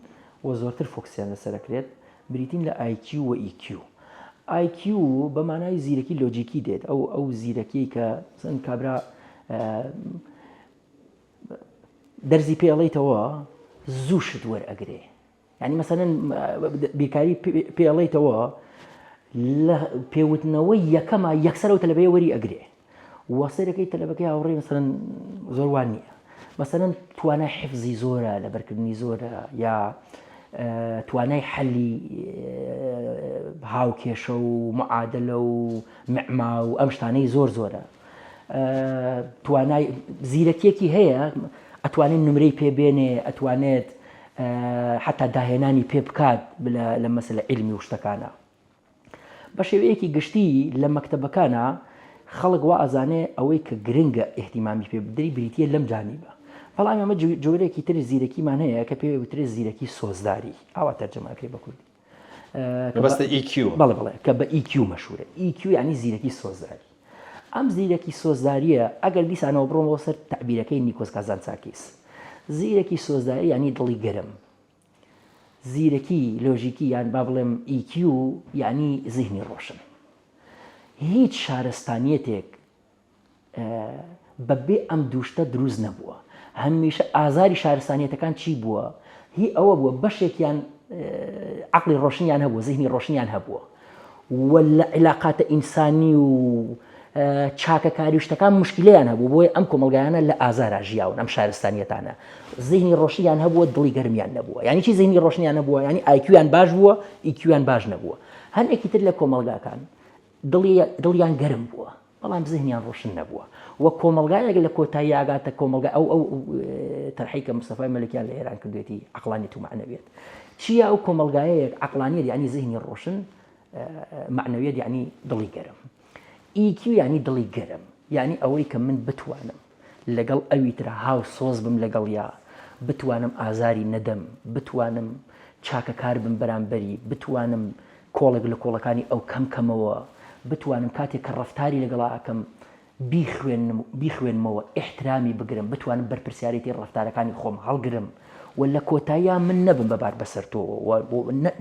و زۆرتر فۆکسیان لەسەرەکرێت بریتین لە IQ و EQ. IQ بە مانای زیرەکی لۆجیکی دێت ئەو زیرەکی کە کابرا دەرزی پێڵێیتەوە زوو شت وەرئەگرێ یعنی مەسەلەن بیرکاری پێڵێیتەوە لە پێوتنەوەی یەکەمە یەکسەر و تەلەبەیە وەری ئەگرێ وەسەرەکەی تەلەبەکەی هاوڕێ مەسەلەن زۆر وان نییە مەسەلەن توانای حفزی زۆرە لەبەرکردنی زۆرە یا توانای حەلی هاوکێشە و معادلە و معما و ئەم شتانەی زۆر زۆرە توانای زیرەکیەکی هەیە ئەتوانێت نمرەی پێبێنێ ئەتوانێت حتا داهێنانی پێ بکات لە مەسەلە علمی و شتەکانە بە شێوەیەکی گشتی لە مەکتەبەکانە خەڵک وا ئەزانێ ئەوەی کە گرنگە ئێحتیمامی پێ بدەی بریتە لەم جانیبە بەڵام ئەمە جۆرێکی تر زیرەکیمان هەیە کە پێوترێت زیرەکی سۆزداری ئاوا تەرجەمەکەی بە کوردی بەستە EQ بەڵێ بڵێ کە بە EQ مەشهورە EQ یعنی زیرەکی سۆزداری ئەم زیرەکی سۆزداریە ئەگەر دیسانەوە بڕۆمەوە سەر تعبیرەکەی نیکۆس کازانتساکیس زیرەکی سۆزداری یعنی دڵی گەرم زیرەکی لۆژیکی یان با بڵێم EQ یعنی زیهنی ڕۆشن هیچ شارستانیەتێک بەبێ ئەم دووشتە دروست نەبووە هەمیشە ئازاری شارستانیەتەکان چی بووە هی ئەوە بووە بەشێکیان عقلی ڕۆشنیان هەبووە زیهنی ڕۆشنیان هەبووە و لە علاقاتە ئینسانی و چاکەکاری شتەکان مشکلیان هەبوو بۆی ئەم کۆمەلگایانە لە ئازارە ژیاون ئەم شارستانیەتانە زیهنی ڕۆشنیان هەبووە دڵی گەرمیان نەبووە یعنی چی زیهنی ڕۆشنیان نەبووە یعنی IQیان باش بووە EQیان باش نەبووە هەندێکی تر لە کۆمەلگاکان دڵیان گەرم بووە بەڵام زیهنیان ڕۆشن نەبووە و کۆمەلگایەک لە کۆتایی ئاگاتە کۆمەلگا ئەو تەرحی کە مستەفای مەلکیان لە ئێران کردوێتی عەقلانیەت و معنەویەت چیە ئەو کۆمەلگایەک عەقلانیەت یعنی زیهنی ڕۆشن معنەویەت یعنی دڵی گەرم EQ یعنی دڵی گەرم یعنی ئەوەی کە من بتوانم لەگەڵ ئەوی ترە هاو سۆز بم لەگەڵ یا بتوانم ئازاری نەدەم بتوانم چاکەکار بم بەرامبەری بتوانم کۆڵێک لە کۆڵەکانی ئەو کەمکەمەوە بتوانم کاتێک کە ڕەفتاری لەگەڵا ئەکەم بیخوێنمەوە ئیحترامی بگرم بتوانم بەرپرسیارەتی ڕەفتارەکانی خۆم هەڵگرم و لە کۆتاییان من نەبم بەبار بەسەر تۆ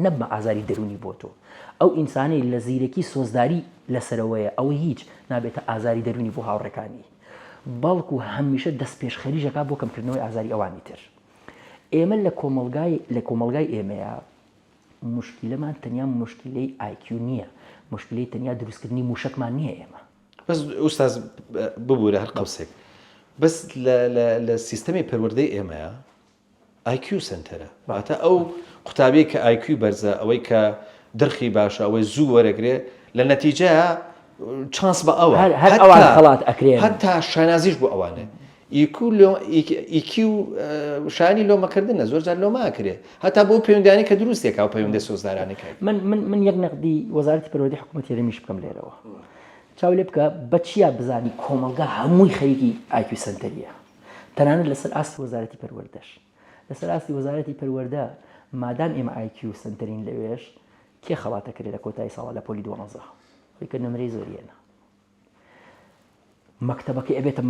نەبمە ئازاری دەرونی بۆ تۆ ئەو ئینسانی لە زیرەکی سۆزداری لەسەرەوەیە ئەوەی هیچ نابێتە ئازاری دەرونی بۆ هاوڕێکانی بەڵکو هەمیشە دەست پێشخەریژەکە بۆ کەمکردنەوەی ئازاری ئەوانی تر ئێمە لە کۆمەلگای ئێمەیە مشکلەمان تەنیا مشکلەی IQ نییە مشکلەی تەنیا دروستکردنی موشکمان نییە ئێمە بەس ئوستاز ببوورە هەر قەوسێک بەس لە سیستەمی پەروەردەی ئێمەیە IQ سنتەرە واتە ئەو قوتابی کە IQ بەرزە ئەوەی کە دڕخی باشە ئەوەی زوو وەرەگرێ لە نەتیجەیە چانس بە ئەوە هەر ئەوان خەڵات ئەکرێن هەتا شانازیش بۆ ئەوانێ EQ شانی لۆمەکردنە زۆر جار لۆماکرێ هەتا بۆ پەیوەندیانی کە دروستێکا و پەیوەندی سۆزدارانەکەی من یەک نەقدی وەزارەتی پەروەردەی حکوومەت هێرمیش بکەم لێرەوە چاو لێ بکە بەچیا بزانی کۆمەلگا هەمووی خەریکی IQ سنتەریە تەنانەت لەسەر ئاستی وەزارەتی پەروەردەش لەسەر ئاستی وەزارەتی پەروەردە مادام ئێمە IQ سنتەرین لەوێش کێ خەڵاتەکرێت لە کۆتایی ساڵە لە پۆلی 12 خۆی کە نمرەی زۆریێنە مەکتەبەکە ئەبێتە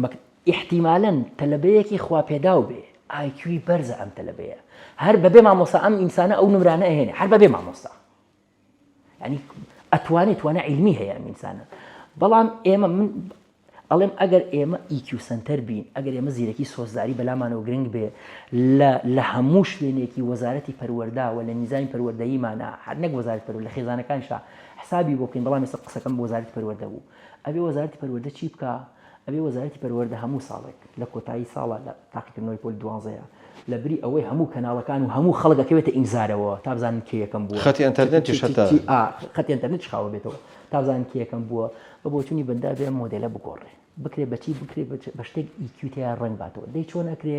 احتیمالاً تەلەبەیەکی خوا پێداو بێ IQی بەرزە ئەم تەلەبەیە هەر بەبێ مامۆستا ئەم ئینسانە ئەو نمرانە ئەهێنێ هەر بەبێ مامۆستا ینی ئەتوانێت توانە عیلمی هەیە ئەم ئینسانە بەڵام ئێمە من ئەڵێم ئەگەر ئێمە EQ سنتەر بین ئەگەر ئێمە زیرەکی سۆزداری بەلامانەوە گرنگ بێ لە هەموو شوێنێکی وەزارەتی پەروەردە و لە نیزامی پەروەردەییمانە هەر نەک وەزارەتی پەروەردە لە خێزانەکانشا حسابی بۆ بکەین بەڵام ئێستا قسەکەم بۆ وەزارەتی پەروەردە بوو ئەبێ وەزارەتی پەروەردە چی بکە ئەبێ وەزارەتی پەروەردە هەموو ساڵێک لە کۆتایی ساڵە لە تاقیکردنەوەی پۆلی 12 لە بری ئەوەی هەموو کەناڵەکان و هەموو خەڵکەکەوێتە ئینزارەوە تا بزانن کێ یەکەم بووە خەتی ئینتەرنێتیش هەتا خەتی ئینتەرنێت خاوە بێتەوە تا بزانن کێ یەکەم بووە بە بۆچوونی بەندا بێ مۆدێلە بگۆڕێ بکرێ بەچی بکرێ بە شتێک EQ تیا ڕنگ باتەوە دەی چۆن ئەکرێ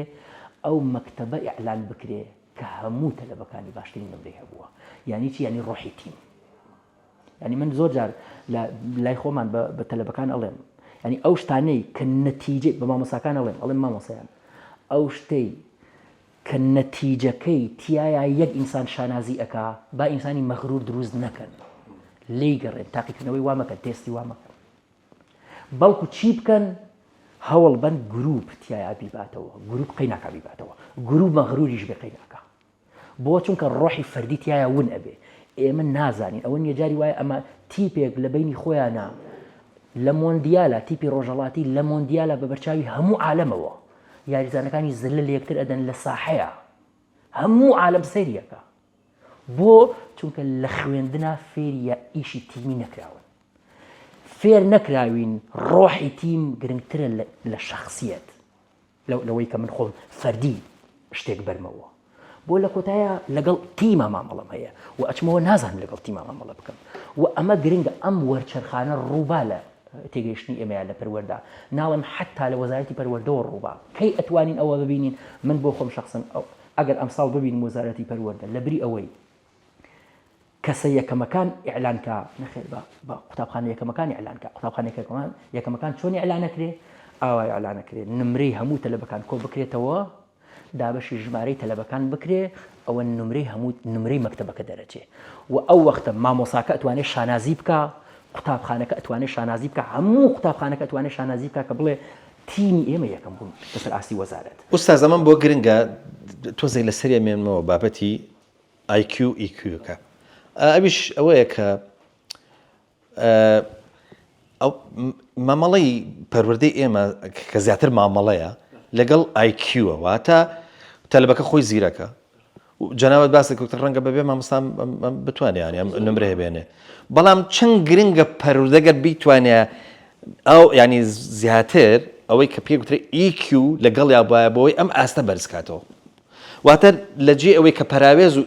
ئەو مەکتەبە ئیعلان بکرێ کە هەموو تەلەبەکانی باشترین نمرەی هەبووە یعنی چی یعنی ڕۆحی تیم ینی من زۆر جار لای خۆمان بە تەلەبەکان ئەڵێم ینی ئەو شتانەی کە نەتیجە بە مامۆساکان ئەڵێم مامۆسایان ئەو شتەی کە نەتیجەکەی تایە یەک ئینسان شانازی ئەکا با ئینسانی مەغرور دروست نەکەن لێی گەڕێن تاقیکردنەوەی وا مەکەن تێستی وا مەکەن بەڵکو چی بکەن هەوڵ بن گروپ تایە بیباتەوە گروپ قەیناکە بیباتەوە گروپ مەغروریش بێ قەیناکە بۆ چونکە ڕۆحی فەردی تایە ون ئەبێ ئێمە نازانین ئەوە نیە جاری وایە ئەمە تیپێک لە بینی خۆیانە لە مۆندیالە تیپی ڕۆژەڵاتی لە مۆندیالە بە بەرچاوی هەموو عالەمەوە یاریزانەکانی زلە لە یەکتر ئەدەن لە ساحەیە هەموو عالەم سەیریەکە بۆ چونکە لە خوێندنا فێریە ئیشی تیمی نەکراون فێر نەکراوین ڕۆحی تیم گرنگترە لە شخصیت لەوەی کە من خۆم فەردی شتێک بەرمەوە بۆ لە کۆتایە لەگەڵ تیمە مامەڵەم هەیە و ئەچمەوە نازانم لەگەڵ تیمە مامەڵە بکەم و ئەمە گرنگە ئەم وەرچەرخانە ڕووبا لە تێگەیشتنی ئێمەیە لە پەروەردا ناڵم حتا لە وەزارەتی پەروەردەوە ڕووبا کەی ئەتوانین ئەوە ببینین من بۆ خۆم شخصن ئەگەر ئەمساڵ ببین وەزارەتی پەروەردە لەبری ئەوەی کەسە یەکەمەکان ئیعلانکە نەخێر بە قوتابخانە یەکەمەکان ئیعلانکە قوتابخانە یەکەمەکان چۆن ئیعلانەکرێ ئاوا ئیعلانەکرێ نمرەی هەموو تەلەبەکان کۆ بکرێتەوە دابەشی ژمارەی تەلەبەکان بکرێ ئەوە نمرەی هەموو نمرەی مەکتەبەکە دەرەچێ و ئەو وەختە مامۆساکە ئەتوانێت شانازی بکە قوتابخانەکە ئەتوانێت شانازی بکە هەموو قوتابخانەکە ئەتوانێت شانازی بکە کە بڵێ تیمی ئێمە یەکەم بوون لەسەر ئاستی وەزارەت ئوستاز ئەمەم بۆ گرنگە تۆزێک لە سەریە مێنمەوە بابەتی IQ EQ-کە ئەویش ئەوەیە کە ئەو مامەڵەی پەروەردەی ئێمە کە زیاتر مامەڵەیە لەگەڵ IQ-وە واتە تەلەبەکە خۆی زیرەکە جەناوت باسە کەوتە ڕەنگە بەبێ مامۆستان بتوانێت ینی ئەم نمرە هەبێنێ بەڵام چەند گرنگە پەروەردەگەر بیتوانێت ئەو ینی زیاتر ئەوەی کە پێ گوترێ EQ لەگەڵ یا بایە بۆی ئەم ئاستە بەرزکاتەوە واتە لەجێ ئەوەی کە پەراوێز و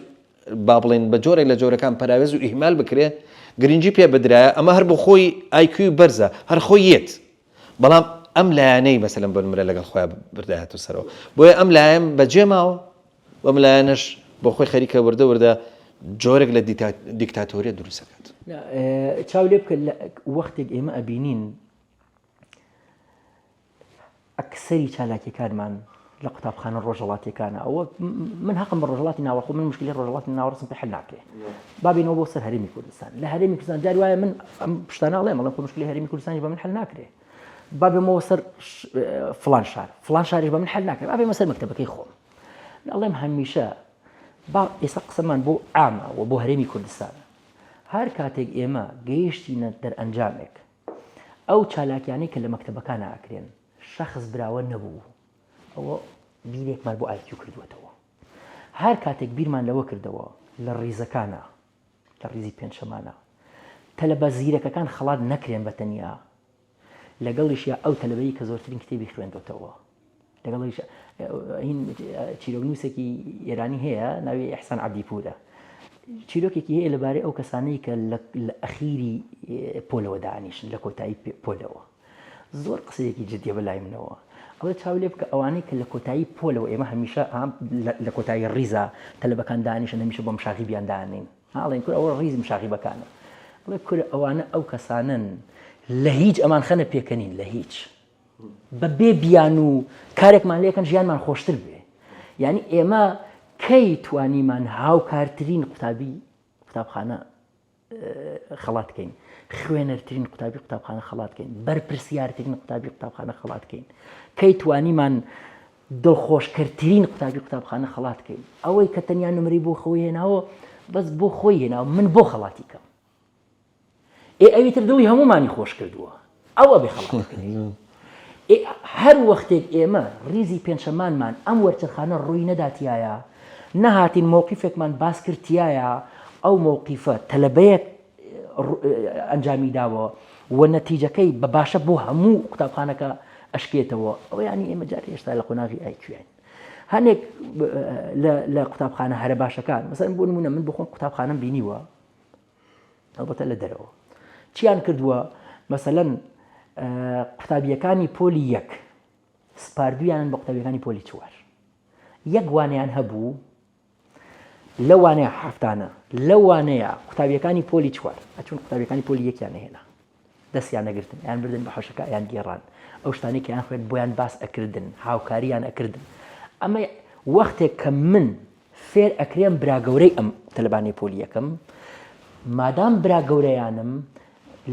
با بڵێن بە جۆرێک لە جۆرەکان پەراوێز و ئیهمال بکرێ گرنگی پێ بدرایە ئەمە هەر بۆ خۆی IQ بەرزە هەر خۆی یەت بەڵام ئەم لایەنەی مەسەلەن بە نمرە لەگەڵ خۆیان بردایەتەوە سەرەوە بۆیە ئەم لایەن بەجێ ماوە و ئەم لایەنەش بۆ خۆی خەریکە وردە جۆرێک لە دیکتاتۆریە دروست دەکات چاو لێ بکە وەختێک ئێمە ئەبینین ئەکسەری چالاکیەکانمان لە قوتابخانە ڕۆژهەڵاتیەکانە ئەوە من حەقم بە ڕۆژهەڵاتی ناوەڕۆ من مشکلی ڕۆژهەڵاتی ناوەڕستم پێ حل ناکرێ بابینەوە بۆ سەر هەرێمی کوردستان لە هەرێمی کوردستان جاری وایە من ئەم پشتانە ئەڵێم ئەڵێم مشکلی هەرێمی کوردستانی بە من حل ناکرێ بابێمەوە سەر فلان شاریش بە من حل ناکرێ بابێمە سەر مەکتەبەکەی خۆم ئەڵێم هەمیشە با ئێستا قسەمان بۆ عامە و بۆ هەرێمی کوردستانە هەر کاتێک ئێمە گەیشتینە دەرئەنجامێک ئەو چالاکیانەی کە لە مەکتەبەکان ئاکرێن شەخص براوە نەبوو ئەوە بیرێکمان بۆ IQ کردوێتەوە هەر کاتێک بیرمان لەوە کردەوە لە ڕیزەکانە لە ڕیزی پێنجشەمانە تەلەبە زیرەکەکان خەڵات نەکرێن بە تەنیا لەگەڵیشیا ئەو تەلەبەیی کە زۆرترین کتێبی خوێندوتەوە لەگەڵیش هین چیرۆکنووسێکی ئێرانی هەیە ناوی ئەحسان عەبدیپورە چیرۆکێکی هەیە لەبارەی ئەو کەسانەی کە لە ئەخیری پۆلەوە دانیشن لە کۆتایی پۆلەوە زۆر قسەیەکی جدیە بەلای منەوە ئەوە چاو لێ بکە ئەوانەی کە لە کۆتایی پۆلەوە ئێمە هەمیشە لە کۆتایی ڕیزە تەلەبەکان دانیشن هەمیشە بۆ مشاغیبیان دانین هاڵێن کورە ئەوە ڕیزی مشاغیبەکانە بڵێ کورە ئەوانە ئەو کەسانن لە هیچ ئەمان خەنە پێکەنین لە هیچ بە بێ بیان و کارێکمان لێکەن ژیانمان خۆشتر بێ یعنی ئێمە کەی توانیمان هاوکارترین قوتابخانە خەڵاتکەین خوێنەرترین قوتابخانە خەڵاتکەین بەرپرسیارترین قوتابخانە خەڵاتکەین کەی توانیمان دڵخۆشکردترین قوتابخانە خەڵاتکەین ئەوەی کە تەنیا نمری بۆ خۆی هێناوە بەس بۆ خۆی هێناوە من بۆ خەڵاتی کەم ئەوی تر دڵی هەمومانی خۆش کردووە ئەوە بێ خەڵاتکردنی هەر وەختێک ئێمە ریزی پێنجشەمانمان ئەم وەرچەرخانە ڕووی نەداتیایە نەهاتین مووقیفێکمان باس کردتیایە ئەو مووقیفە تەلەبەیەک ئەنجامی داوە و نەتیجەکەی بە باشە بۆ هەموو قوتابخانەکە ئەشکێتەوە ئەوە ینی ئێمە جارێ هێشتا لە قۆناغی ئایکوێن هەنێک لە قوتابخانە هەرە باشەکان مەسەڵەن بۆ نمونە من بخۆم قوتابخانەم بینیوە ئەلبەتە لە دەرەوە چیان کردووە مەسەڵەن قوتابیەکانی پۆلی یەک سپاردویانن بە قوتابیەکانی پۆلی چوار یەک وانەیان هەبوو لەوانەیە هەفتانە لەوانەیە قوتابیەکانی پۆلی چوار ئەچون قوتابیەکانی پۆلی یەکیان هێنا دەستیان نەگرتن یان بردن بە حەوشەکە یان گێڕان ئەو شتانی کە یان خوێن بۆیان باس ئەکردن هاوکاریان ئەکردن ئەمە وەختێک کە من فێر ئەکرێم براگەورەی ئەم تەلەبانی پۆلی یەکەم مادام براگەورەیانم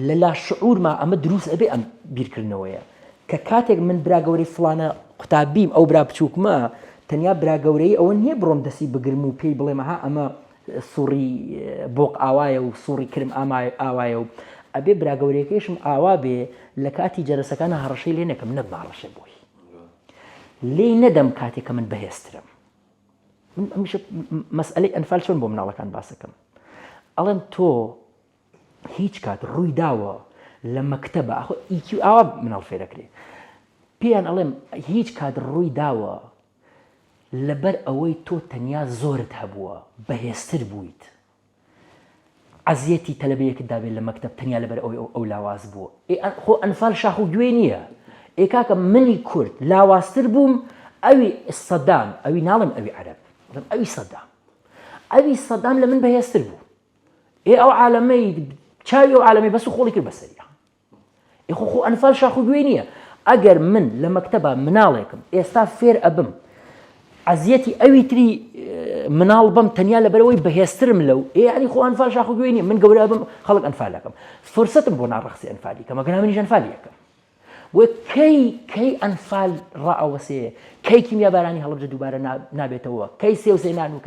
لەلا شعورما ئەمە دروست ئەبێ ئەم بیرکردنەوەیە کە کاتێک من براگەورەی فڵانە قوتابیم ئەو برا بچووکمە تەنیا براگەورەی ئەوە نییە بڕۆم دەستی بگرم و پێی بڵێمەها ئەمە سوڕی بۆق ئاوایە و سوڕی کرم ئاوایە و ئەبێ براگەورەکەیشم ئاوا بێ لە کاتی جەرەسەکانە هەڕەشەی لێ نەکەم نەبماڕەشە بۆی لێی نەدەم کاتێک کە من بەهێزترم. من هەمیشە مەسئلەی ئەنفال چۆن بۆ مناڵەکان باسەکەم، ئەڵێم تۆ هیچ کات ڕووی داوە لە مەکتەبە ئیQ ئاوا مناڵ فێرەکرێ، پێیان ئەڵێم هیچ کات ڕووی داوە لەبەر ئەوەی تۆ تەنیا زۆرت هەبووە بەهێزتر بوویت، عەزیەتی تەلەبەیەکت دابێت لە مەکتەب تەنیا لەبەر ئەو لاواز بووە. خۆ ئەنفال شاخ و گوێ نییە. کاکە منی کورد لاوازتر بووم، ئەوی سەدام، ئەوی ناڵم ئەوی عەرەب، ئەوی سەدام لە من بەهێزتر بوو. ئەو عالەمەی چاوی ئەو عالەمەی بەس و خۆڵی کرد بەسەریە. خۆ ئەنفال شاخ و گوێ نییە. ئەگەر من لە مەکتەبە مناڵێکم ئێستا فێر ئەبم عەزیەتی ئەوی تری مناڵ بم تەنیا لەبەرەوەی بەهێزترم لەو، ینی خۆ ئەنفال شاخ و گوێ نییە. من گەورە ئەبم خەڵک ئەنفالەکەم، فرسەتم بۆ ناڕەخسی ئەنفالی کەم، ئەگەر منیش ئەنفالیەکەم. کەی ئەنفال ڕائەوەسێ، کەی کیمیا بارانی هەڵبجە دووبارە نابێتەوە، کەی سێوسێنان و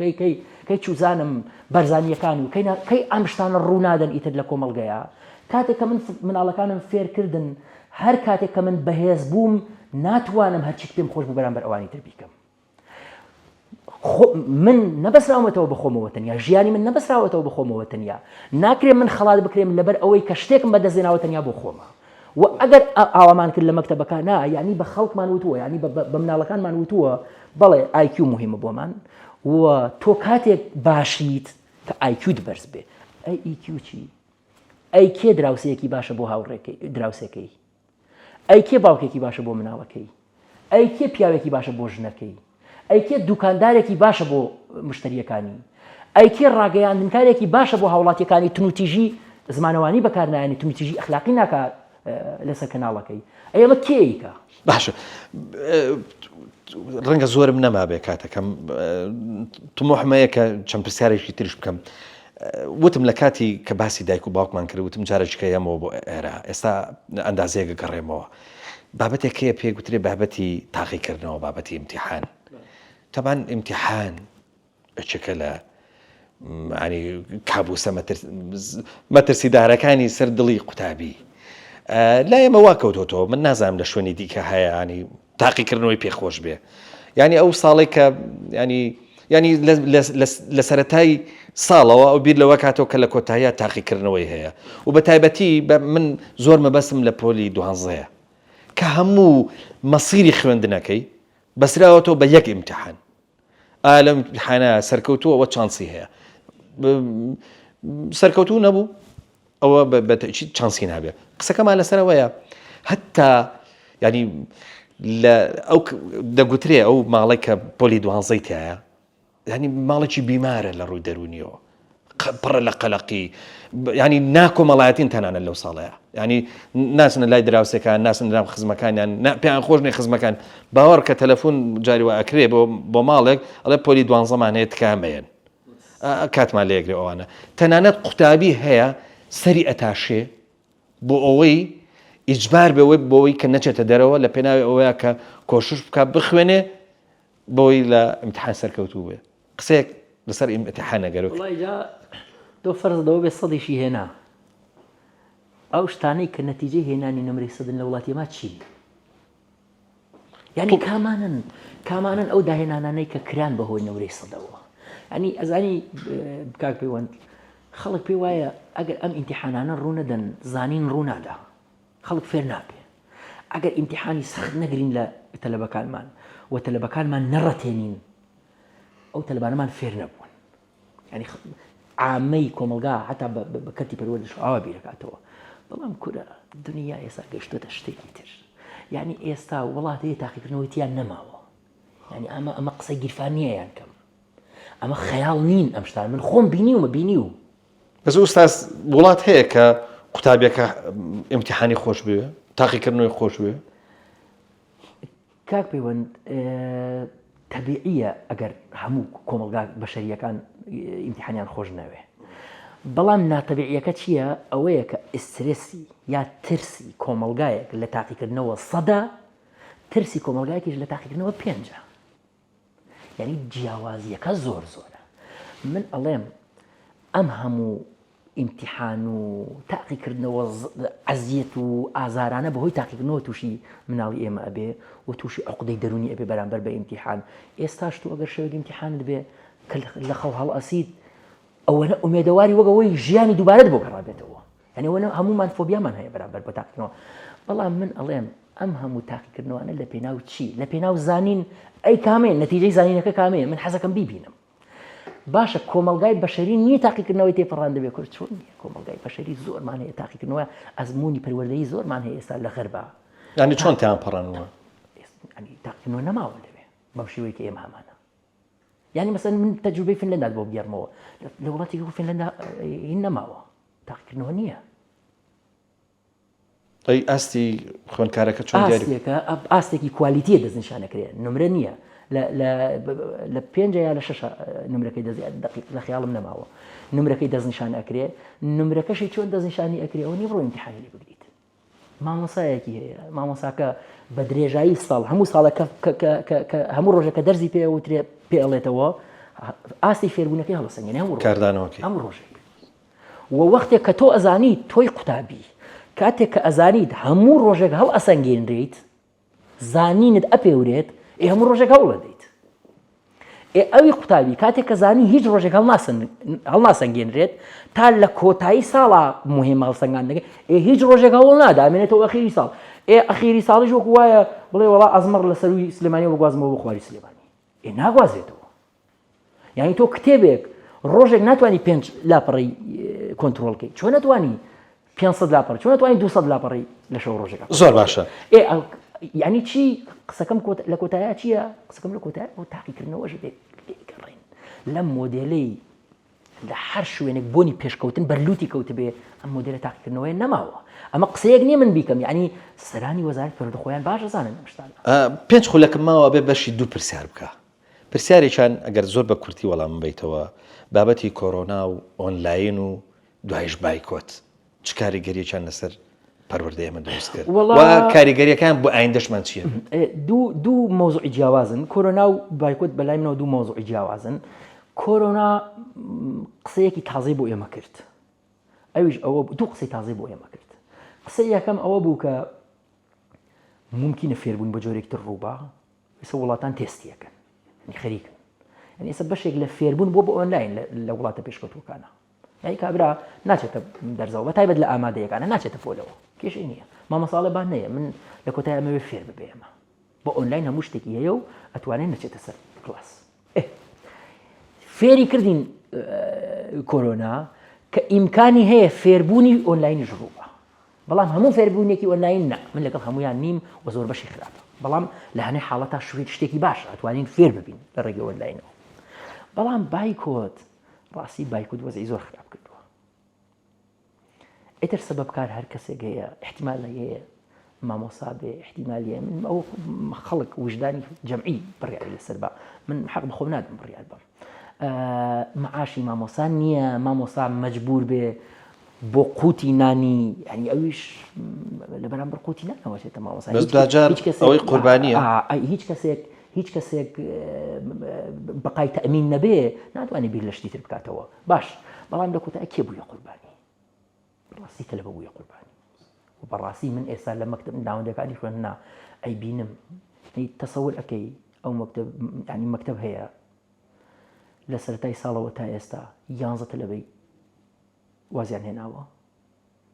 کەی چوزانم بەرزانیەکان و کەی ئەم شتانە ڕوونادەن ئیتر لە کۆمەڵگەیە. کاتێک کە من مناڵەکانم فێرکردن، هەر کاتێک کە من بەهێز بووم ناتوانم هەرچی پێم خۆش بوو بەرامبەر ئەوانی تر بیکەم. من نەبەسراومەتەوە بەخۆمەوە تەنیا، ژیانی من نەبەسراوەتەوە بەخۆمەوە تەنیا، ناکرێت من خەڵات بکرێم لەبەر ئەوەی کە شتێکم بەدەستێناوە تەنیا بۆ خۆمە. و ئەگەر ئاوامان کرد لە مەکتەبەکان نا، ینی بە خەڵکمان وتووە، ینی بە مناڵەکانمان وتووە بەڵێ IQ مهمە بۆمان، و تۆ کاتێک باشیت کە IQت بەرز بێ. ئەی EQ چی؟ ئەی کێ دراوسەیەکی باشە بۆ هاوڕێکی دراوسەکەی؟ ئەی کێ باوکێکی باشە بۆ مناڵەکەی؟ ئەی کێ پیاوێکی باشە بۆ ژنەکەی؟ ئەی کێ دوکاندارێکی باشە بۆ مشتریەکانی؟ ئەی کێ ڕاگەیاندنکارێکی باشە بۆ هاوڵاتیەکانی تونوتیژی زمانەوانی بەکارنایانی تونوتیژی ئەخلاقی ناکات لەسەر کەناڵەکەی؟ ئەمە کێیکە؟ باشە ڕەنگە زۆرم نەما بێ کاتەکەم تمۆحمەیە کە چەند پرسیارێکی تریش بکەم. وتم لە کاتی کە باسی دایک و باوکمان کرد، وتم جارێککە ئەمەوە بۆ ئێرە ئێستا ئەندازەیەکە گەڕێمەوە. بابەتێک هەیە پێگوترێ بابەتی تاقیکردنەوە، بابەتی ئیمتیحان. تەبان ئیمتیحان چکە لە ینی کابوسە مەترسیدارەکانی سەر دڵی قوتابی. لا ئێمە وا کەوتۆتەوە، من نازانم لە شوێنی دیکە هەیە ینی تاقیکردنەوەی پێخۆش بێ. ینی ئەو ساڵێک کە ینی لە سەرەتای ساڵەوە ئەو بیر لەوە کاتەوە کە لە کۆتاییە تاقیکردنەوەی هەیە، و بە تایبەتی من زۆر مەبەستم لە پۆلی 12 کە هەموو مەسیری خوێندنەکەی بەسراوەتەوە بە یەک ئیمتیحان. لەم ئیمتیحانە سەرکەوتووە ئەوە چانسی هەیە، سەرکەوتوو نەبوو ئەوە بەتەئکید چانسی نابێت. قسەکەمان لەسەرەوەیە هەتا ینی ئەو دەگوترێ ئەو ماڵێک کە پۆلی 12 تایە، ینی ماڵێکی بیمارە لە ڕووی دەرونیەوە، پڕە لە قەلەقی، ینی ناکۆمەڵایەتین تەنانە لەو ساڵەیە، ینی ناچنە لای دراوسەکان، ناچن لە خزمەکانیان، پێیان خۆش نێ خزمەکان. باوەڕ کە تەلەفۆن جاریوە ئەکرێ بۆ ماڵێک ئەڵێ پۆلی 12مان هەیە تکامەیەن، کاتمان لێگرێ ئەوانە. تەنانەت قوتابی هەیە سەری ئەتاشێ بۆ ئەوەی ئیجبار بەوەی کە نەچێتە دەرەوە لە پێناوی ئەوەیە کە کۆشش بکە بخوێنێ بۆی لە ئیمتیحان سەرکەوتوو بێ. قسەیەک لەسەر ئیمتیحانە گەرۆک تۆ فەرزەوە بێ سەدیشی هێنا، ئەو شتانەی کە نەتیجەی هێنانی نمرەی سەدن لە وڵاتی ما چی؟ ینی کامانن ئەو داهێنانانەی کە کران بەهۆی نمرەی سەدەوە. ینی ئەزانی کاک پەیوەند خەڵک پێی وایە ئەگەر ئەم ئیمتیحانانە ڕوونەدەن زانین ڕوونادا، خەڵک فێر نابێ. ئەگەر ئیمتیحانی سەخت نەگرین لە تەلەبەکانمان و تەلەبەکانمان نەڕەتێنین، ئەو تەلەبانەمان فێر نەبوون. ینی عامەی کۆمەلگا حتا بە کەتی پەروەردەش ئاوا بیرەکاتەوە. بەڵام کورە دنیا ئێستا گەشتوتە شتێکی تر. ینی ئێستا وڵات هەیە تاقیکردنەوەی تیان نەماوە. ینی ئەمە قسەی گیرفانیە یان کەم، ئەمە خەیاڵ نین. ئەم شتان من خۆم بینی و بەس ئوستاز وڵات هەیە کە قوتابیەکە ئیمتیحانی خۆش بوێ، تاقیکردنەوەی خۆش بوێ. کاک پەیوەند تەبیعیە ئەگەر هەموو کۆمەلگا بەشەریەکان ئیمتیحانیان خۆش نەوێ. بەڵام ناتەبیعیەکە چییە؟ ئەوەیە کە ئسترسی یا ترسی کۆمەلگایەک لە تاقیکردنەوە 100، ترسی کۆمەلگایەکیش لە تاقیکردنەوە 5. ینی جیاوازیەکە زۆرە. من ئەڵێم ئەم هەموو ئیمتیحان و تاقیکردنەوە عەزیەت و ئازارانە بەهۆی تاقیکردنەوە تووشی مناڵی ئێمە ئەبێ و تووشی عقدەی دەرونی ئەبێ بەرامبەر بە ئیمتیحان. ئێستاش تو ئەگەر شەوێک ئیمتیحانت بێ کە لە خەڵ هەڵئەسیت ئەوەنە ئومێدەواری وەگەوەی ژیانی دووبارەت بۆ گەڕابێتەوە. یعنی ئەوەنە هەمومان فۆبیامان هەیە بەرامبەر بە تاقیکردنەوە. بەڵام من ئەڵێم ئەم هەموو تاقیکردنەوەانە لە پێناو چی؟ لە پێناو زانین ئەی کامێ نەتیجەی زانینەکە کامەیە من حەزەکەم بیبینم. باشە کۆمەلگای بەشەری نییە تاقیکردنەوەی تێپەڕان دەبێت کورد چۆن نییە کۆمەلگای بەشەری زۆرمان هەیە تاقیکردنەوە ئەزمموی پەروەردەیی زۆرمان هەیە ئێستا لە غەربا. ینی چۆن تیان پەڕانەوە؟ تاقیکردنەوە نەماوە لەوێ بەو شێوەیە کە ئێمە هەمانە. یعنی مەسەن من تەجروبەی فینلەندا بۆ بگەڕمەوە لە وڵاتێکی فینلەندا هین نەماوە تاقیکردنەوە نییە. ئەی ئاستی خوێندکارەکە چۆن دیاری ئاستێکی کوالیتیە دەستنیشانەکرێت نمرە نییە لە 5 یا لە 6 نمرەکەی لە خیاڵم نەماوە نمرەکەی دەستنیشان ئەکرێ نمرەکەشی چۆن دەستنیشانی ئەکرێ ئەو نیە بڕۆ ئیمتیحانی لێ بگریت. مامۆسایەکی هەیە مامۆساکە بە درێژایی ساڵ هەموو ساڵە هەموو ڕۆژەکە دەرزی پێوترێ پێڵێتەوە ئاستی فێربوونەکەی هەڵەسەنگێنێ کاردانەوەکی هەموو ڕۆژێک و وەختێک کە تۆ ئەزانی تۆی قوتابی کاتێک کە ئەزانیت هەموو ڕۆژێک هەڵ ئەسەنگێنریت زانینت ئەپێورێت هەموو ڕۆژێک هەوڵ دەیت. ئەوی قوتابی کاتێک کە زانی هیچ ڕۆژێک هەڵناسەنگێنرێت تا لە کۆتایی ساڵا مهم هەڵسەنگان دەکەێت هیچ ڕۆژێک هەوڵ نادامێنێتەوە ئەخیری ساڵ ئەخیری ساڵیش وەکو وایە بڵێ وەڵا ئەزمەڕ لە سەروی سلێمانی وەگوازمەوە بۆ خواری سلێمانی ناگوازێتەوە. یعنی تۆ کتێبێک ڕۆژێک ناتوانانی 5 لاپەڕی کۆنتترۆلکەی چۆن ناتوانانی 500 لاپەڕ چۆن ناتوانانی 200 لاپەڕی لە شەو ڕۆژێک زۆر باشە. یعنی چی قسەکەم لە کۆتایە چییە؟ قسەکەم لە کۆتای بۆ تاقیکردنەوەش بێگەڕین لەم مۆدێلەی لە هەر شوێنێک بۆنی پێشکەوتن بەرلوتی کەوت بێ ئەم مۆدێلە تاقیکردنەوەی نەماوە. ئەمە قسەیەک نییە من بیکەم یعنی سەرانی وەزارەت پەروەردەخۆیان باش دەزانن ئەم شتانە. 5 خولەکەم ماوە بێ بەشی 2 پرسیار بکە. پرسیارێکیان ئەگەر زۆر بە کورتی وەڵام بیتەوە بابەتی کۆرۆنا و ئۆنلاین و دوایش بایکۆت چ کاریگەریەکیان لەسەر پەروەردەی ئێمە دروست کرد و کاریگەریەکان بۆ ئایندەشمان چییە؟ دوو مۆزوعی جیاوازن کۆرۆنا و بایکۆت بەلای منەوە دوو مۆزوعی جیاوازن. کۆرۆنا قسەیەکی تازەی بۆ ئێمە کرد ئەویش ئەوە دوو قسەی تازەی بۆ ئێمە کرد. قسەی یەکەم ئەوە بوو کە ممکنە فێربوون بە جۆرێکتر ڕووبا ئێستا وڵاتان تێستیەکەن خەریکن یعنی ئێستا بەشێک لە فێربوون بۆ ئۆنلاین لە وڵاتە پێشکەوتوەکانە یعنی کابرا ناچێتە دەرزەوە بە تایبەت لە ئامادەیەکانە ناچێتە پۆلەوە کێشەی نییە مامەساڵە بان نەیە من لە کۆتای ئەمەوێ فێر ببێ ئێمە بۆ ئۆنلاین هەموو شتێکی هەیە و ئەتوانێت نەچێتە سەر کلاس. فێری کردین کۆرۆنا کە ئیمکانی هەیە فێربوونی ئۆنلاینیش ڕووبە بەڵام هەموو فێربوونێکی ئۆنلاین نا من لەگەڵ هەمویان نیم و زۆر بەشی خراپە بەڵام لە هەنێ حاڵەتا شتێکی باشە ئەتوانین فێر ببین لە ڕێگەی ئۆنلاینەوە. بەڵام بایکۆت ڕاستی بایکۆت وەزعی زۆر خراپ کردووە. ئیتر سەبەبکار هەر کەسێک هەیە احتیمال هەیە مامۆسا بێ احتیمالیە من ئەو خەڵک وجدانی جەمعی بڕیاری لەسەر بە من حەق بە خۆم نادەم بڕیار بم. معاشی مامۆسا نییە مامۆسا مەجبور بێ بۆ قوتی نانی ینی ئەویش لە بەرامبەر قوتی نانەوەچێتە مامۆسا ئەوەی قوربانیە هیچ کەسێک بەقای تەئمین نەبێ ناتوانێت بیر لە شتی تر بکاتەوە باش بەڵام لە کۆتایی کێ بوویە قوربانی ڕاستی تەلەبە بوویە قوربانی و بەڕاستی من ئێستا لە مەکتب ناوەندەکانی خوێندنا ئەی بینم تەسەور ئەەکەی ئەو مەکتب ینی مەکتب هەیە لە سەرەتای ساڵەوە تا ئێستا 11 تەلەبەی وازیان هێناوە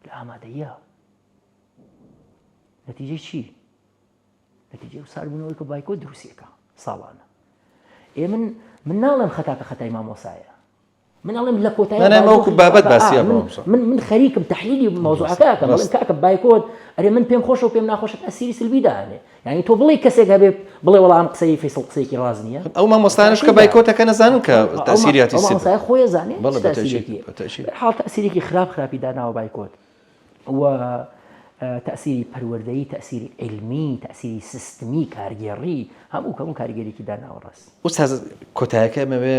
لە ئامادەیە نەتیجەی چی؟ نەتیجەی وساربوونەوەی کە بایکۆت دروستیەکە ساڵانە. من ناڵێم خەتاکە خەتای مامۆسایە من ئەڵێم لە کۆتاییەوەکو بابەت باسیە من خەریکم تەحلیلی مۆزوعەکەکەم بەڵێن کاکە بایکۆت ئەرێ من پێم خۆشە و پێم ناخۆشە تەسیری سلبی داهێنێ یعنی تۆ بڵێ کەسێک هەبێ بڵێ وەڵام قسەی فەیسڵ قسەیەکی ڕاز نییە ئەو مامۆستانش کە بایکۆتەکە نەزانن کە تەسیریاتی مامۆستای خۆی زانێ حاڵ تەسیرێکی خراپی داناوە بایکۆت و تأثیری پەروەردەیی تأثیری علمی تأثیری سیستمی کارگێڕی هەموو کەمون کاریگەریەکی داناوە ڕاست. ئوستاز کۆتاییەکە ئەمەوێ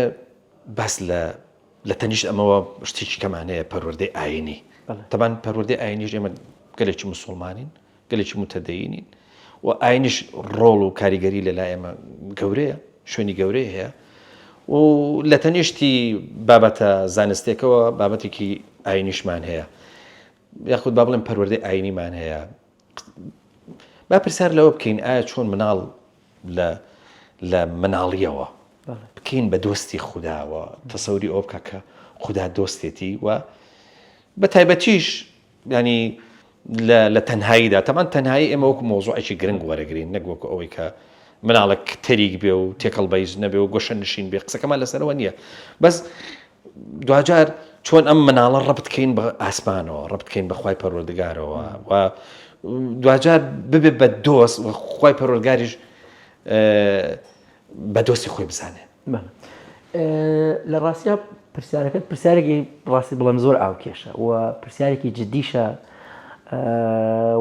بەس لە تەنیشت ئەمەوە شتێکی کەمانەیە پەروەردەی ئاینی تەبان پەروەردەی ئاینیش ئێمە گەلێکی موسڵمانین گەلێکی متەدەینین و ئاینیش ڕۆڵ و کاریگەری لەلای ئێمە گەورەیە شوێنی گەورەی هەیە و لە تەنیشتی بابەتە زانستێکەوە بابەتێکی ئاینیشمان هەیە یاخود با بڵێن پەروەردەی ئاینیمان هەیە با پرسیار لەوە بکەین ئایا چۆن مناڵ لە مناڵیەوە بکەین بە دۆستی خودداوە تەسەوری ئەو بکە کە خوددا دۆستێتی و بە تایبەتیش ینی لە تەنهاییدا تەمان تەنهایی ئێمە وەکو مۆزوعێکی گرنگ وەرەگرین نەک وەکو ئەوەی کە مناڵێک تەریک بێ و تێکەڵ بەیز نەبێ و گۆشە نشین بێ قسەکەمان لەسەرەوە نییە بەس دوجار چۆن ئەم مناڵە ڕەبت بکەین بە ئاسمانەوە ڕەبت بکەین بەخوای پەروەردگارەوە و دوجار ببێ بە دۆست و خوای پەروەردگاریش بە دۆستی خۆی بزانێ لە ڕاستیا پرسیارەکەت پرسیارێکی ڕاستی بڵێم زۆر ئاوکێشە و پرسیارێکی جددیشە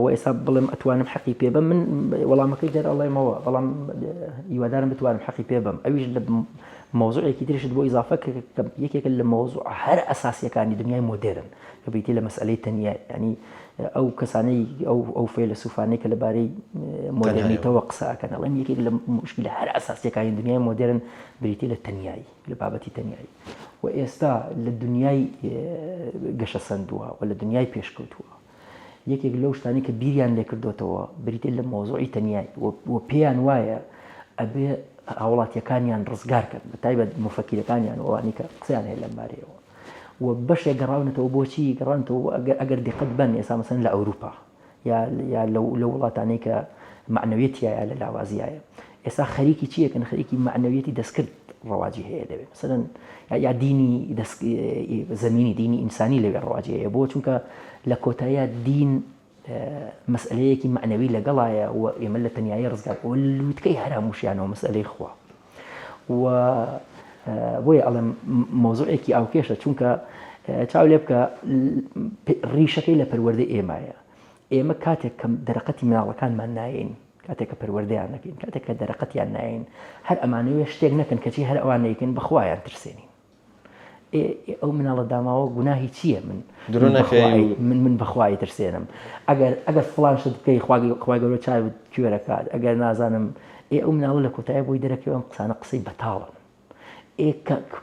و ئێستا بڵێم ئەتوانم حەقی پێ بم من وەڵامەکەی دەرەڵێمەوە بەڵام هیوادارم بتوانم حەقی پێ بم ئەویش لە مۆزوعێکی ترشت بۆ ئیزافە یەکێکە لە مۆزوع هەر ئەساسیەکانی دنیای مۆدێرن کە بیتی لە مەسئلەی تەنیا ینی ئەو کەسانەی ئەو فەیلسوفانەی کە لەبارەی مۆدرنیتەوە قسە ئەکەن ئەڵێن یەکێک لە مشکلە هەر ئەساسیەکانی دنیای مۆدێرن بریتی لە تەنیایی لە بابەتی تەنیایی و ئێستا لە دنیای گەشە سەندووە و لە دنیای پێشکەوتووە یەکێک لەو شتانی کە بیریان لێ کردوتەوە بریتێ لە مۆزوعی تەنیایی و پێیان وایە ئەبێ هاوڵاتیەکانیان ڕزگار کرد بە تایبەت مفەکیرەکانیان ئەوانی کە قسەیان هەیە لەم بارەیەوە و بەشێک گەڕاونەتەوە بۆچی گەڕانتەوە ئەگەر دقت بن ئێستا مەسەن لە ئەوروپا یا لە وڵاتانەی کە معنەویەتیایە لە لاوازیایە ئێستا خەریکی چیەکەن خەریکی معنەویەتی دەستکرد ڕەواجی هەیە لەوێ مەسەلەن یا دینی زەمینی دینی ئینسانی لەوێ ڕەواجی هەیە بۆ چونکە لە کۆتاییە دین مەسئلەیەکی معنەوی لەگەڵایە و ئێمە لە تەنیایی ڕزگار و لووتکەی هەراموشیانەوە مەسئلەی خوا و بۆیە ئەڵێم مۆزوعێکی ئاوکێشە چونکە چاو لێ بکە ڕیشەکەی لە پەروەردەی ئێمایە ئێمە کاتێک کە دەرەقەتی مناڵەکانمان نایین کاتێک کە پەروەردەیان نەکەین کاتێک کە دەرەقەتیان نایین هەر ئەمانەوێ شتێک نەکەن کەچی هەر ئەوانەیەکەن بەخوایان ترسێنین ئەو مناڵە داماوە گوناهی چییە من بەخوای ترسێنم ئەگەر فڵان شت بکەی خوای گەورە چاوت کوێرەکات ئەگەر نازانم ئەو مناڵە لە کۆتایە بۆی دەرەکەوە ئەم قسانە قسەی بەتاڵن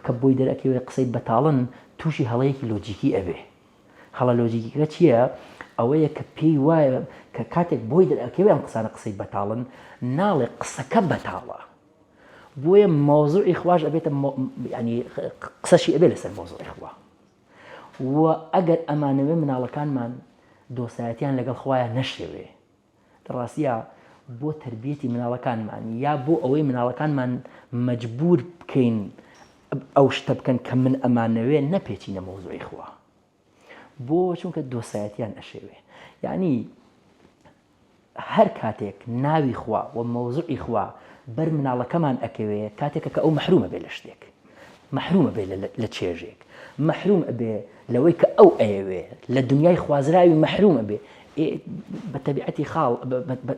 کە بۆی دەرەکەوێ قسەی بەتاڵن تووشی هەڵەیەکی لۆجیکی ئەبێ هەڵە لۆجیکیکە چییە ئەوەیە کە پێی وایە کە کاتێک بۆی دەرەکەوێ ئەم قسانە قسەی بەتاڵن ناڵێ قسەکە بەتاڵە بۆیە مۆزوعی خواش ئەبێتە ینی قسەشی ئەبێ لەسەر مۆزوعی خوا و ئەگەر ئەمانەوێ مناڵەکانمان دۆسایەتیان لەگەڵ خوایە نەشێوێ ڕاستیە بۆ تربیەتی مناڵەکانمان یا بۆ ئەوەی مناڵەکانمان مەجبور بکەین ئەو شتە بکەن کە من ئەمانەوێ نەپێچینە مۆزوعی خوا بۆ چونکە دۆسایەتیان ئەشێوێ یعنی هەر کاتێک ناوی خوا و مۆزوعی خوا بەر مناڵەکەمان ئەکەوێ کاتێکە کە ئەو مەحرومە بێ لە شتێک مەحرومە بێ لە چێژێک مەحروم ئەبێ لەوەی کە ئەو ئەیەوێ لە دنیای خوازراوی مەحرومە بێ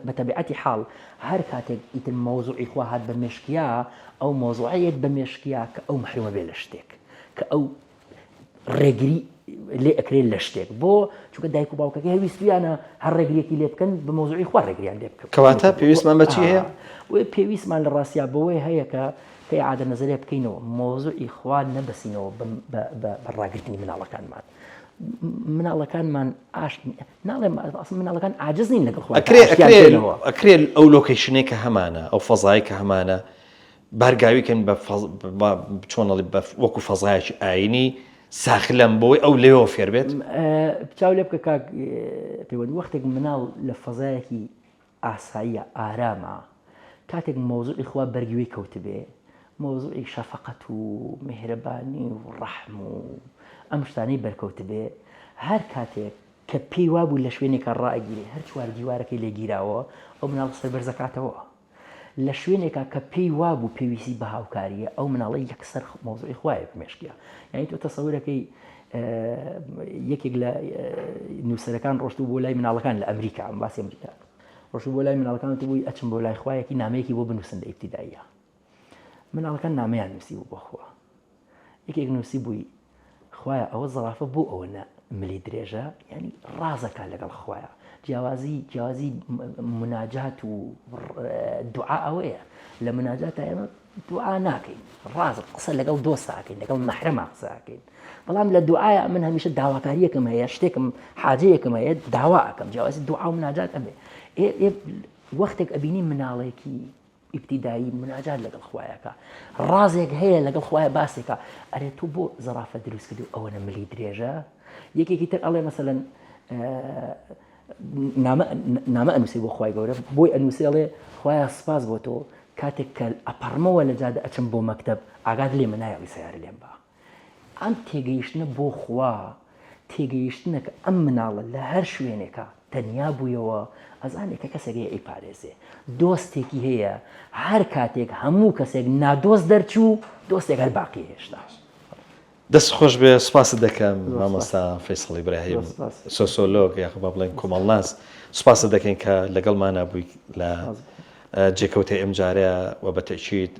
بەتەبیعەتی حاڵ هەر کاتێک ئیتر مۆزوعی خوا هات بە مێشکیا ئەو مۆزوعەیەت بە مێشکیا کە ئەو مەحرومە بێ لە شتێک کە ئەو ڕێگری لێ ئەکرێت لە شتێک بۆ چونکە دایک و باوکەکە هەویستیانە هەر ڕێگریەکی لێ بکەن بە مۆزوعی خوا ڕێگریان لێ بکەن کەواتە پێویستمان بەچی هەیە پێویستمان لە ڕاستیا بەوەی هەیە کە عادە نەزەرێ بکەینەوە مۆزوعی خوا نەبەسینەوە بە ڕاگررتنی مناڵەکانمان مناڵەکانمان ناڵێم مناڵەکان عاجز نین لەگەڵ خوا ئەکرێت ئەو لۆکیشنەی کە هەمانە ئەو فەزای کە هەمانە بارگاویکەن چۆنەڵی وەکو فەزایەکی ئاینی ساخلم بۆی ئەو لێەوە فێر بێت چاو لێ بکە کاک پەیوەندی وەختێک مناڵ لە فەزایەکی ئاساییە ئارامە کاتێک مۆزوعی خوا بەرگوێی کەوت بێ مۆزوعی شەفەقەت و میهرەبانی و ڕەحم و ئەم شتانەی بەرکەوت بێ هەر کاتێک کە پێی وابوو لە شوێنێکە ڕائگیری هەر چوار دیوارەکەی لێگیراوە ئەو مناڵ سەربەرزەکاتەوە لە شوێنێکە کە پێی وابوو پێویستی بە هاوکاریە ئەو مناڵی یەکسەر مۆزوعی خوایە بمێشکە یعنی تۆ تەسەورەکەی یەکێک لە نووسەرەکان ڕۆشتوو بۆ لای مناڵەکان لە ئەمریکا ئەم باسی ئەمریکا ڕۆشتوو بۆ لای مناڵەکان بووی ئەچم بۆ لای خوایەکی نامەیەکی بۆ بنووسن لە ئیبتیداییە مناڵەکان نامەیان نووسی بوو بۆ خوا یەکێک نووسی بووی خوایە ئەوە زەرافە بۆ ئەوە ملی درێژە یعنی ڕازەکە لەگەڵ خوایە جیاوازی مناجات و دوعا ئەوەیە لە مناجاتە ئێمە دوعا ناکەین ڕاز قسە لەگەڵ دۆستاکەین لەگەڵ مەحرەما قساکەین بەڵام لە دوعاە من هەمیشە داواکاریەکەم هەیە شتێکم حاجەیەکم هەیە داوا ئەەکەم جیاواز دوعا و مناجات ئەمێ وەختێک ئەبینی مناڵێکی ئیبتیدایی مناجات لەگەڵ خوایەکە ڕازێک هەیە لەگەڵ خوایە باسێکە ئەرێ تو بۆ زەرافە دروست کردی ئەوەنە ملی درێژە یەکێکی تر ئەڵێ مەسەلەن نامە ئەنووسی بۆ خوای گەورە بۆی ئەنووسێڵێ خوایە سپاس بۆ تۆ کاتێک کە ئەپەڕمەوە لە جادە ئەچم بۆ مەکتەب ئاگاد لێ منایەڵی سیارە لێم بە ئەم تێگەیشتنە بۆ خوا تێگەیشتنە کە ئەم مناڵە لە هەر شوێنێکە تەنیا بوویەوە ئەزانێک کە کەسێک هەیە ئەیپارێزێ دۆستێکی هەیە هەر کاتێک هەموو کەسێک نادۆست دەرچوو دۆستێک هەر باقی هێشتا دەست خۆش بێ سوپاست دەکەم مامۆستا فەیسەڵ ئیبراهیم سۆسیۆلۆگ یاخود با بڵێن کۆمەڵناس سوپاست دەکەین کە لەگەڵمانە بووی لە جێکەوتەی ئەم جارەیە و بەتەکید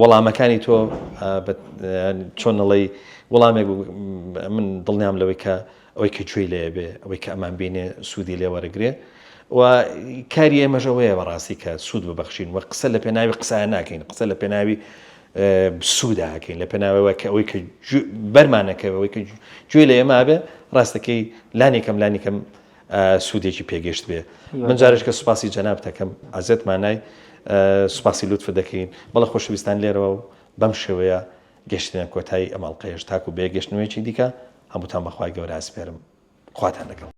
وەڵامەکانی تۆ چۆنەڵی وەڵامێک من دڵنیام لەوەی کە ئەوەی کە گوێی لێ بێ ئەوەی کە ئەمان بینێ سوودی لێ وەرەگرێ و کاری ئێمەژە وەیە بەڕاستی کە سوود ببەخشین و قسە لە پێناوی قسە ناکەین قسە لە پێناوی سووداکەین لە پێناوەوە کە ئەوەی کە بەرمانەکەەوەی کە گوێ لە ئێمە بێ ڕاستەکەی لانێکم سوودێکی پێگەشت بێ من جارش کە سوپاسی جەناب دەکەم ئازێت مانای سوپاسی لوتف دەکەین بەڵە خۆشەویستان لێرەوە و بەم شێوەیە گەشتنە کۆتایی ئەماڵقەیەش تاکو بێ گەشتنەوەیکی دیکە هەمووتان بەخوای گەورە ئاسپێرم خواتان لەگەڵ